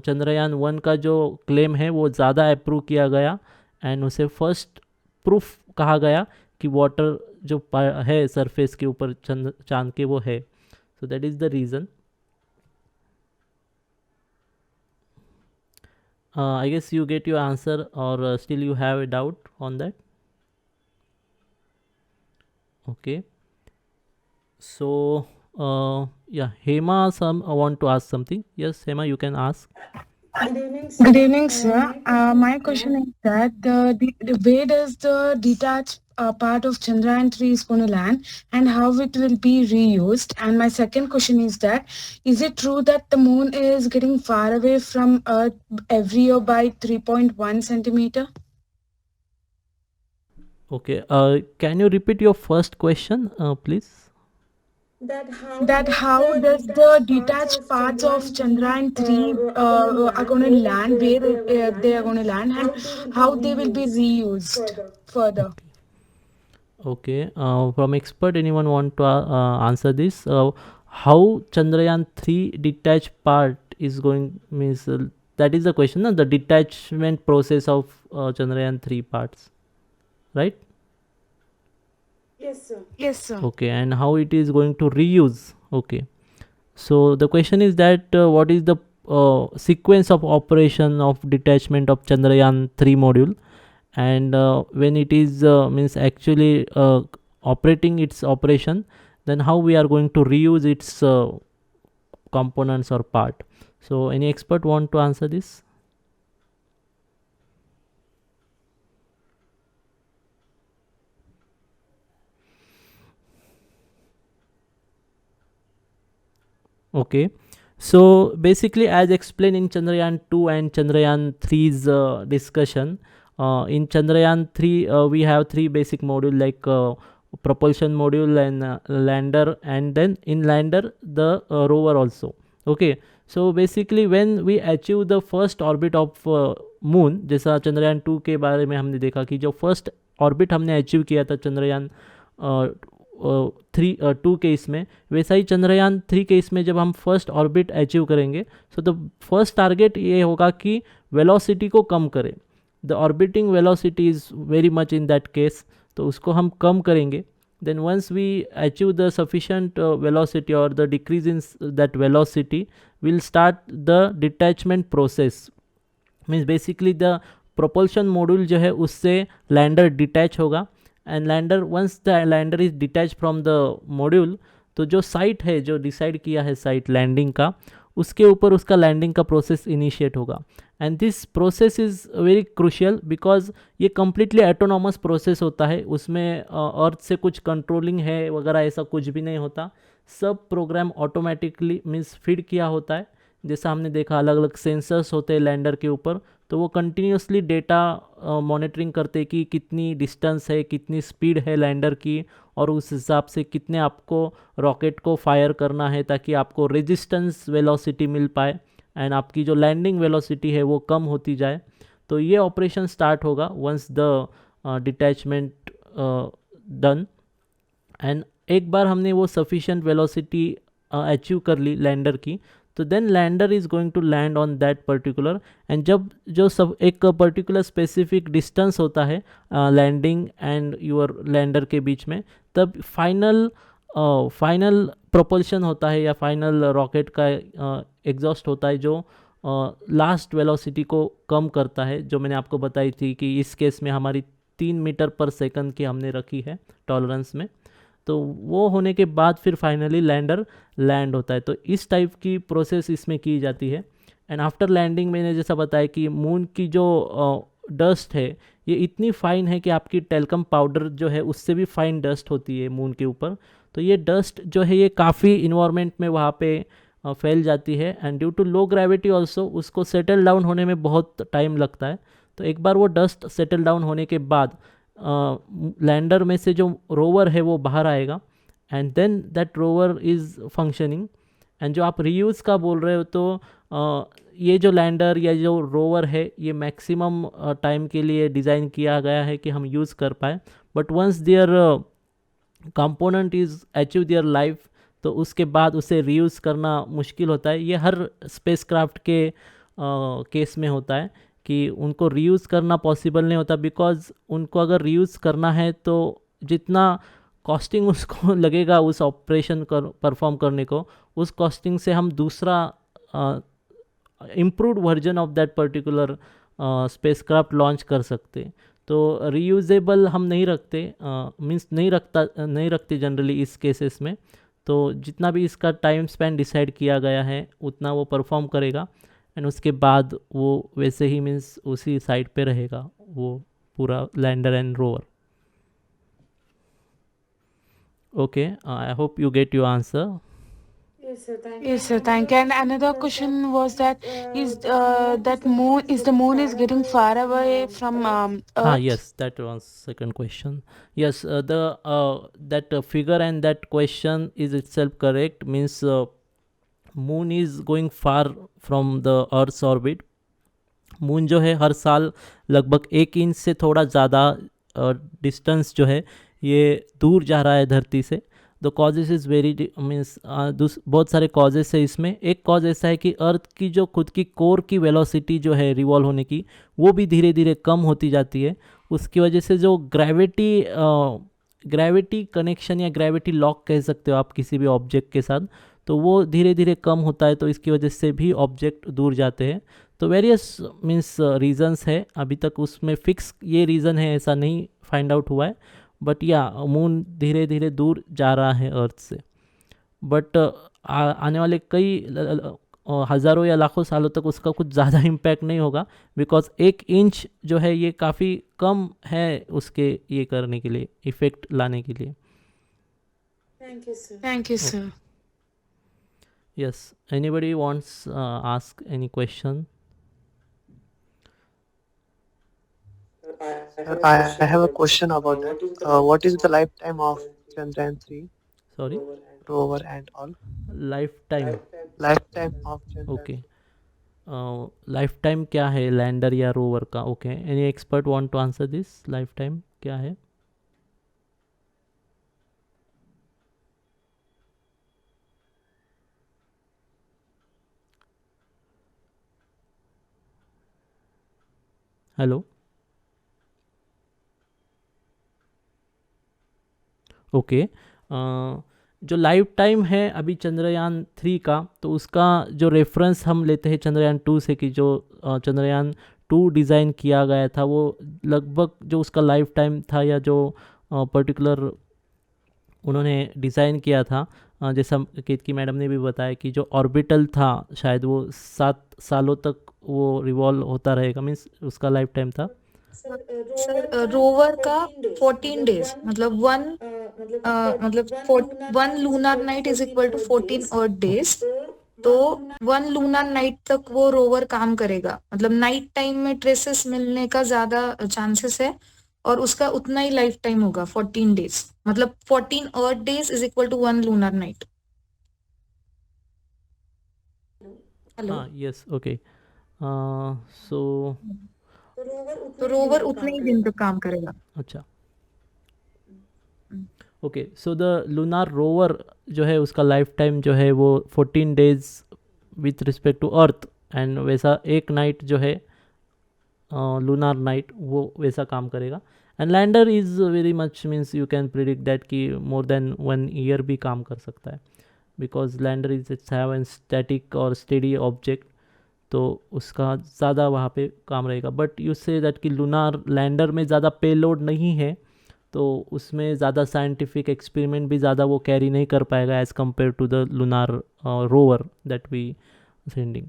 Chandrayaan-1 का जो क्लेम है वो ज़्यादा अप्रूव किया गया एंड उसे फर्स्ट प्रूफ कहा गया कि वाटर जो है सरफेस के ऊपर चांद के वो है. सो that is the reason. I guess you get your answer, or still you have a doubt on that. Okay. So yeah, Hema, I want to ask something. Yes, Hema, you can ask. Good evening, sir. My question is that where does the detached part of Chandrayaan-3 is going to land and how it will be reused? And my second question is that, is it true that the moon is getting far away from Earth every year by 3.1 centimeter? Okay. Can you repeat your first question, please? That how does the detached parts of Chandrayaan-3 are going to land, where they are going to land, and how they will be reused further? Okay. From expert, anyone want to answer this? How Chandrayaan-3 detached part is going, means that is the question, no? The detachment process of Chandrayaan-3 parts, right? Yes, sir. Okay, and how it is going to reuse. Okay, so the question is that what is the sequence of operation of detachment of Chandrayaan-3 module, and when it is means actually operating its operation, then how we are going to reuse its components or part. So any expert want to answer this? Okay, so basically as explained in Chandrayaan 2 and Chandrayaan 3's discussion, in Chandrayaan 3 we have three basic module like propulsion module and lander, and then in lander the rover also. Okay, so basically when we achieve the first orbit of moon, जैसा चंद्रयान 2 के बारे में हमने देखा कि जो first orbit हमने achieve किया था चंद्रयान 2 के इसमें, वैसा ही चंद्रयान 3 के इसमें जब हम फर्स्ट ऑर्बिट अचीव करेंगे, सो द फर्स्ट टारगेट ये होगा कि वेलोसिटी को कम करें. The orbiting velocity is very much in that case, तो उसको हम कम करेंगे. Then once we achieve the sufficient velocity और the decrease in that velocity, will start the detachment process. Means basically the propulsion module जो है उससे lander detach होगा, and lander once the lander is detach from the module, तो जो site है, जो decide किया है साइट लैंडिंग का, उसके ऊपर उसका लैंडिंग का प्रोसेस इनिशिएट होगा. And this process is very crucial because ये कम्प्लीटली ऑटोनॉमस प्रोसेस होता है. उसमें अर्थ से कुछ कंट्रोलिंग है वगैरह ऐसा कुछ भी नहीं होता. सब प्रोग्राम ऑटोमेटिकली मीन्स फीड किया होता है. जैसा हमने देखा अलग अलग सेंसर्स होते हैं लैंडर के ऊपर, तो वो कंटिन्यूसली डेटा मॉनिटरिंग करते कि कितनी डिस्टेंस है, कितनी स्पीड है लैंडर की, और उस हिसाब से कितने आपको रॉकेट को फायर करना है ताकि आपको रेजिस्टेंस वेलोसिटी मिल पाए एंड आपकी जो लैंडिंग वेलोसिटी है वो कम होती जाए. तो ये ऑपरेशन स्टार्ट होगा once the detachment done. And एक बार हमने वो सफिशिएंट वेलोसिटी अचीव कर ली लैंडर की, तो then lander is going to land on that particular. And जब जो सब एक पर्टिकुलर स्पेसिफिक डिस्टेंस होता है लैंडिंग एंड यूर लैंडर के बीच में, तब फाइनल प्रोपल्शन होता है या फाइनल रॉकेट का एग्जॉस्ट होता है जो लास्ट वेलोसिटी को कम करता है, जो मैंने आपको बताई थी कि इस केस में हमारी 3 मीटर पर सेकंड की हमने रखी है टॉलरेंस में. तो वो होने के बाद फिर फाइनली लैंडर लैंड होता है. तो इस टाइप की प्रोसेस इसमें की जाती है. एंड आफ्टर लैंडिंग मैंने जैसा बताया कि मून की जो डस्ट है ये इतनी फाइन है कि आपकी टेल्कम पाउडर जो है उससे भी फाइन डस्ट होती है मून के ऊपर. तो ये डस्ट जो है ये काफ़ी इन्वायरमेंट में वहाँ पे फैल जाती है, and due to low gravity also उसको सेटल डाउन होने में बहुत टाइम लगता है. तो एक बार वो डस्ट सेटल डाउन होने के बाद लैंडर में से जो रोवर है वो बाहर आएगा, and then that rover is functioning. And जो आप रीयूज़ का बोल रहे हो, तो ये जो लैंडर या जो रोवर है ये मैक्सिमम टाइम के लिए डिज़ाइन किया गया है कि हम यूज़ कर पाए. But once their component is achieve their life, तो उसके बाद उसे रीयूज़ करना मुश्किल होता है. ये हर स्पेसक्राफ्ट के केस में होता है कि उनको रीयूज़ करना पॉसिबल नहीं होता, बिकॉज़ उनको अगर रीयूज़ करना है तो जितना कॉस्टिंग उसको लगेगा उस ऑपरेशन परफॉर्म करने को, उस कॉस्टिंग से हम दूसरा improved version of that particular spacecraft launch कर सकते। तो रीयूजेबल हम नहीं रखते, मीन्स नहीं रखते जनरली इस केसेस में। तो जितना भी इसका टाइम स्पैन डिसाइड किया गया है उतना वो परफॉर्म करेगा, एंड उसके बाद वो वैसे ही मीन्स उसी साइड पे रहेगा वो पूरा lander and rover. Okay, I hope you get your answer. Yes, sir. Thank you. And another question was that is the moon is getting far away from Earth? Yes, that was second question. Yes, that figure and that question is itself correct. Means moon is going far from the Earth's orbit. Moon जो है हर साल लगभग 1 inch से थोड़ा ज़्यादा distance जो है ये दूर जा रहा है धरती से। The causes is very means बहुत सारे कॉजेस है इसमें। एक कॉज ऐसा है कि अर्थ की जो खुद की कोर की वेलोसिटी जो है रिवॉल्व होने की, वो भी धीरे धीरे कम होती जाती है। उसकी वजह से जो ग्रेविटी कनेक्शन या ग्रेविटी लॉक कह सकते हो आप किसी भी ऑब्जेक्ट के साथ, तो वो धीरे धीरे कम होता है। तो इसकी वजह से भी ऑब्जेक्ट दूर जाते हैं। तो वेरियस मीन्स रीजंस है, अभी तक उसमें फिक्स ये रीज़न है ऐसा नहीं फाइंड आउट हुआ है। बट या मून धीरे धीरे दूर जा रहा है अर्थ से। बट आने वाले कई हज़ारों या लाखों सालों तक उसका कुछ ज़्यादा इम्पैक्ट नहीं होगा, बिकॉज 1 इंच जो है ये काफ़ी कम है उसके ये करने के लिए, इफ़ेक्ट लाने के लिए। Thank you, sir. Yes, anybody wants ask any question? I have a question about that. What is the lifetime of Chandrayaan 3? Sorry? Rover and all. Lifetime Lifetime of Chandrayaan. Okay. Lifetime क्या है lander या rover का? Okay, any expert want to answer this? Lifetime क्या है? Hello, okay. जो life time है अभी चंद्रयान 3 का, तो उसका जो रेफरेंस हम लेते हैं चंद्रयान 2 से, कि जो चंद्रयान 2 डिज़ाइन किया गया था वो लगभग जो उसका लाइफ टाइम था या जो पर्टिकुलर उन्होंने डिज़ाइन किया था, जैसा केतकी मैडम ने भी बताया कि जो ऑर्बिटल था शायद वो 7 सालों तक वो रिवॉल्व होता रहेगा, मीन्स उसका लाइफ टाइम था। सर रोवर का 14 डेज मतलब one lunar night is equal to 14 earth days. तो 1 लूनर नाइट तक वो रोवर काम करेगा, मतलब नाइट टाइम में ट्रेसेस मिलने का ज्यादा चांसेस है, और उसका उतना ही लाइफ टाइम होगा 14 डेज, मतलब 14 earth days is equal to 1 lunar night. Hello, yes, okay. So तो रोवर उतने ही दिन तक काम करेगा। अच्छा, okay. So the lunar rover जो है उसका लाइफ टाइम जो है वो 14 days with respect to earth, and वैसा एक नाइट जो है लूनार नाइट वो वैसा काम करेगा। And lander is very much means you can predict that कि मोर देन 1 ईयर भी काम कर सकता है, because lander is it's have an static और स्टेडी ऑब्जेक्ट, तो उसका ज़्यादा वहाँ पे काम रहेगा। बट यू से दैट कि लूनार लैंडर में ज़्यादा पेलोड नहीं है, तो उसमें ज़्यादा साइंटिफिक एक्सपेरिमेंट भी ज़्यादा वो कैरी नहीं कर पाएगा as compare to the lunar rover that we sending.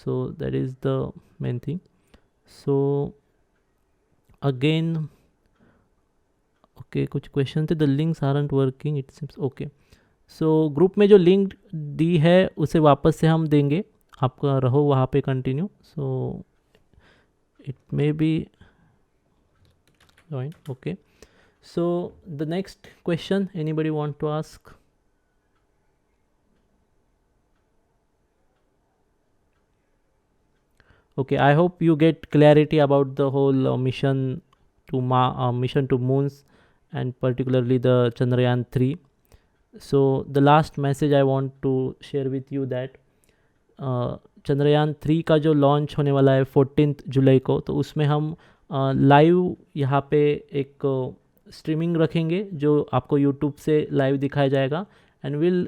So that is the main thing. So again okay, कुछ क्वेश्चन थे। The links aren't working it seems. Okay, so group में जो लिंक दी है उसे वापस से हम देंगे, आपका रहो वहाँ पे continue. So it may be join. Okay, so the next question anybody want to ask? Okay, I hope you get clarity about the whole mission to moons, and particularly the Chandrayaan 3. So the last message I want to share with you that Chandrayaan 3 का जो launch होने वाला है 14 जुलाई को, तो उसमें हम live यहाँ पे एक स्ट्रीमिंग रखेंगे जो आपको यूट्यूब से लाइव दिखाया जाएगा, and will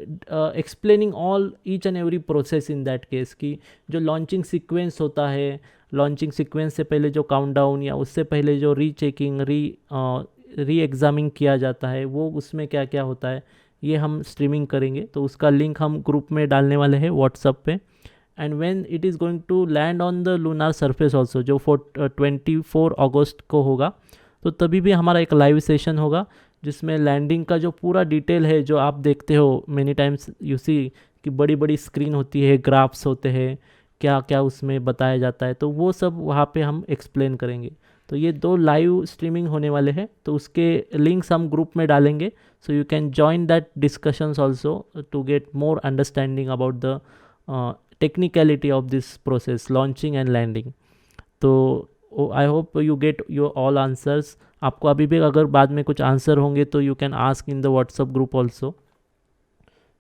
explaining all each and every process in that case कि जो लॉन्चिंग सीक्वेंस होता है, लॉन्चिंग सीक्वेंस से पहले जो काउंटडाउन या उससे पहले जो रीचेकिंग री एग्जामिंग किया जाता है, वो उसमें क्या क्या होता है, ये हम स्ट्रीमिंग करेंगे। तो उसका लिंक हम ग्रुप में डालने वाले हैं व्हाट्सअप पे। And when it is going to land on the lunar surface also, जो 24 अगस्त को होगा, तो तभी भी हमारा एक लाइव सेशन होगा जिसमें लैंडिंग का जो पूरा डिटेल है, जो आप देखते हो मेनी टाइम्स यू सी कि बड़ी बड़ी स्क्रीन होती है, ग्राफ्स होते हैं, क्या क्या उसमें बताया जाता है, तो वो सब वहाँ पे हम एक्सप्लेन करेंगे। तो ये 2 लाइव स्ट्रीमिंग होने वाले हैं, तो उसके लिंक्स हम ग्रुप में डालेंगे, so you can join that discussions also to get more understanding about the technicality of this process launching and landing. तो I hope you get your all answers. आपको अभी भी अगर बाद में कुछ आंसर होंगे तो you can ask in the WhatsApp group also.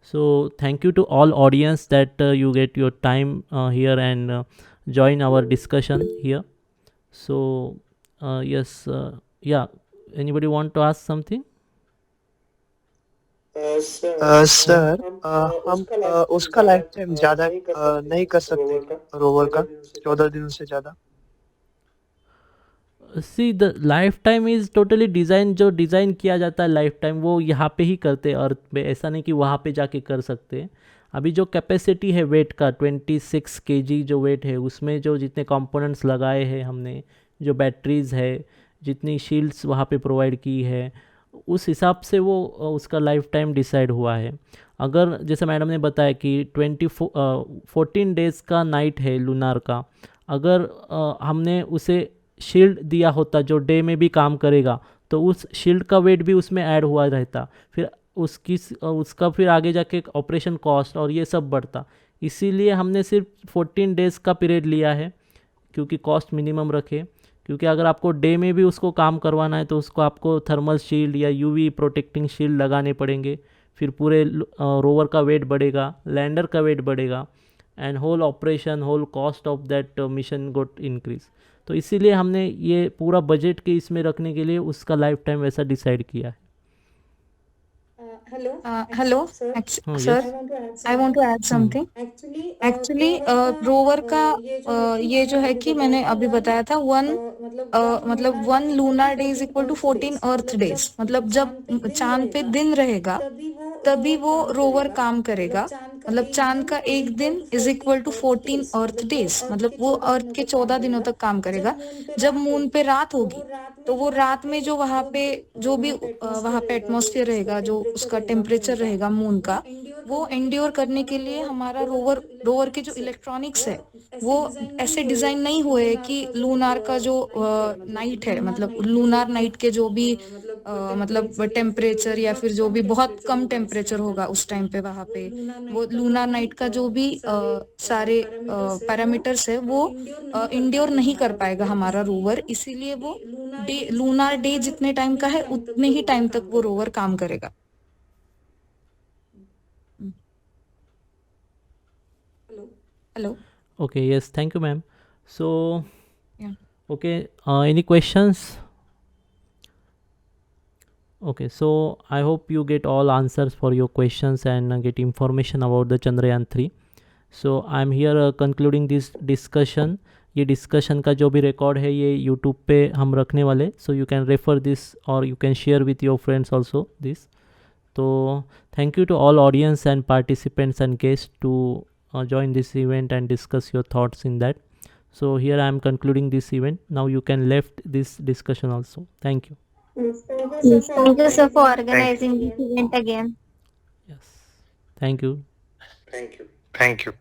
So thank you to all audience that you get your time here and join our discussion here. So yes, yeah, anybody want to ask something? Sir हम उसका life time ज्यादा नहीं कर सकते rover का 14 दिनों से ज्यादा? See the life time is totally design, जो डिज़ाइन किया जाता है लाइफ टाइम वो यहाँ पे ही करते हैं अर्थ पे, ऐसा नहीं कि वहाँ पे जाके कर सकते हैं। अभी जो कैपेसिटी है वेट का 26 kg जो वेट है, उसमें जो जितने कंपोनेंट्स लगाए हैं हमने, जो बैटरीज़ है, जितनी शील्ड्स वहाँ पे प्रोवाइड की है, उस हिसाब से वो उसका लाइफ टाइम डिसाइड हुआ है। अगर जैसे मैडम ने बताया कि 14 डेज़ का नाइट है लूनार का, अगर हमने उसे शील्ड दिया होता जो डे में भी काम करेगा, तो उस शील्ड का वेट भी उसमें ऐड हुआ रहता, फिर उसका फिर आगे जाके ऑपरेशन कॉस्ट और ये सब बढ़ता। इसीलिए हमने सिर्फ 14 डेज़ का पीरियड लिया है, क्योंकि कॉस्ट मिनिमम रखे। क्योंकि अगर आपको डे में भी उसको काम करवाना है तो उसको आपको थर्मल शील्ड या यूवी प्रोटेक्टिंग शील्ड लगाने पड़ेंगे, फिर पूरे रोवर का वेट बढ़ेगा, लैंडर का वेट बढ़ेगा, and whole operation, whole cost of that mission got increase. तो इसीलिए हमने ये पूरा बजट के इसमें रखने के लिए उसका लाइफ टाइम वैसा डिसाइड किया है। Hello sir, I want to add something. Actually rover का ये जो है कि मैंने अभी बताया था मतलब 1 lunar day is equal to 14 earth days. मतलब जब चांद पे दिन रहेगा तभी वो रोवर काम करेगा। मतलब चांद का एक दिन is equal to 14 earth days, मतलब वो अर्थ के 14 दिनों तक काम करेगा। जब मून पे रात होगी तो वो रात में जो वहाँ पे जो भी वहाँ पे एटमॉस्फेयर रहेगा, जो उसका टेम्परेचर रहेगा मून का, वो एंड्योर करने के लिए हमारा रोवर के जो इलेक्ट्रॉनिक्स है वो ऐसे डिजाइन नहीं हुए कि लूनार का जो नाइट है, मतलब लूनार नाइट के जो भी मतलब टेम्परेचर या फिर जो भी बहुत कम टेम्परेचर होगा उस टाइम पे वहाँ पे, वो लूनार नाइट का जो भी सारे पैरामीटर्स है वो इंड्योर नहीं कर पाएगा हमारा रोवर। इसीलिए वो लूनार डे जितने टाइम का है उतने ही टाइम तक वो रोवर काम करेगा। Hello. Okay, yes, thank you ma'am. So Yeah. okay, any questions? Okay, so I hope you get all answers for your questions and get information about the Chandrayaan 3. So I'm here concluding this discussion. ये discussion का जो भी record है ये YouTube पे हम रखने वाले, so you can refer this और you can share with your friends also this. तो thank you to all audience and participants and guests to join this event and discuss your thoughts in that. So here I am concluding this event. Now you can left this discussion also. Thank you. Yes, thank you, sir, for organizing this event again. Yes. Thank you. Thank you.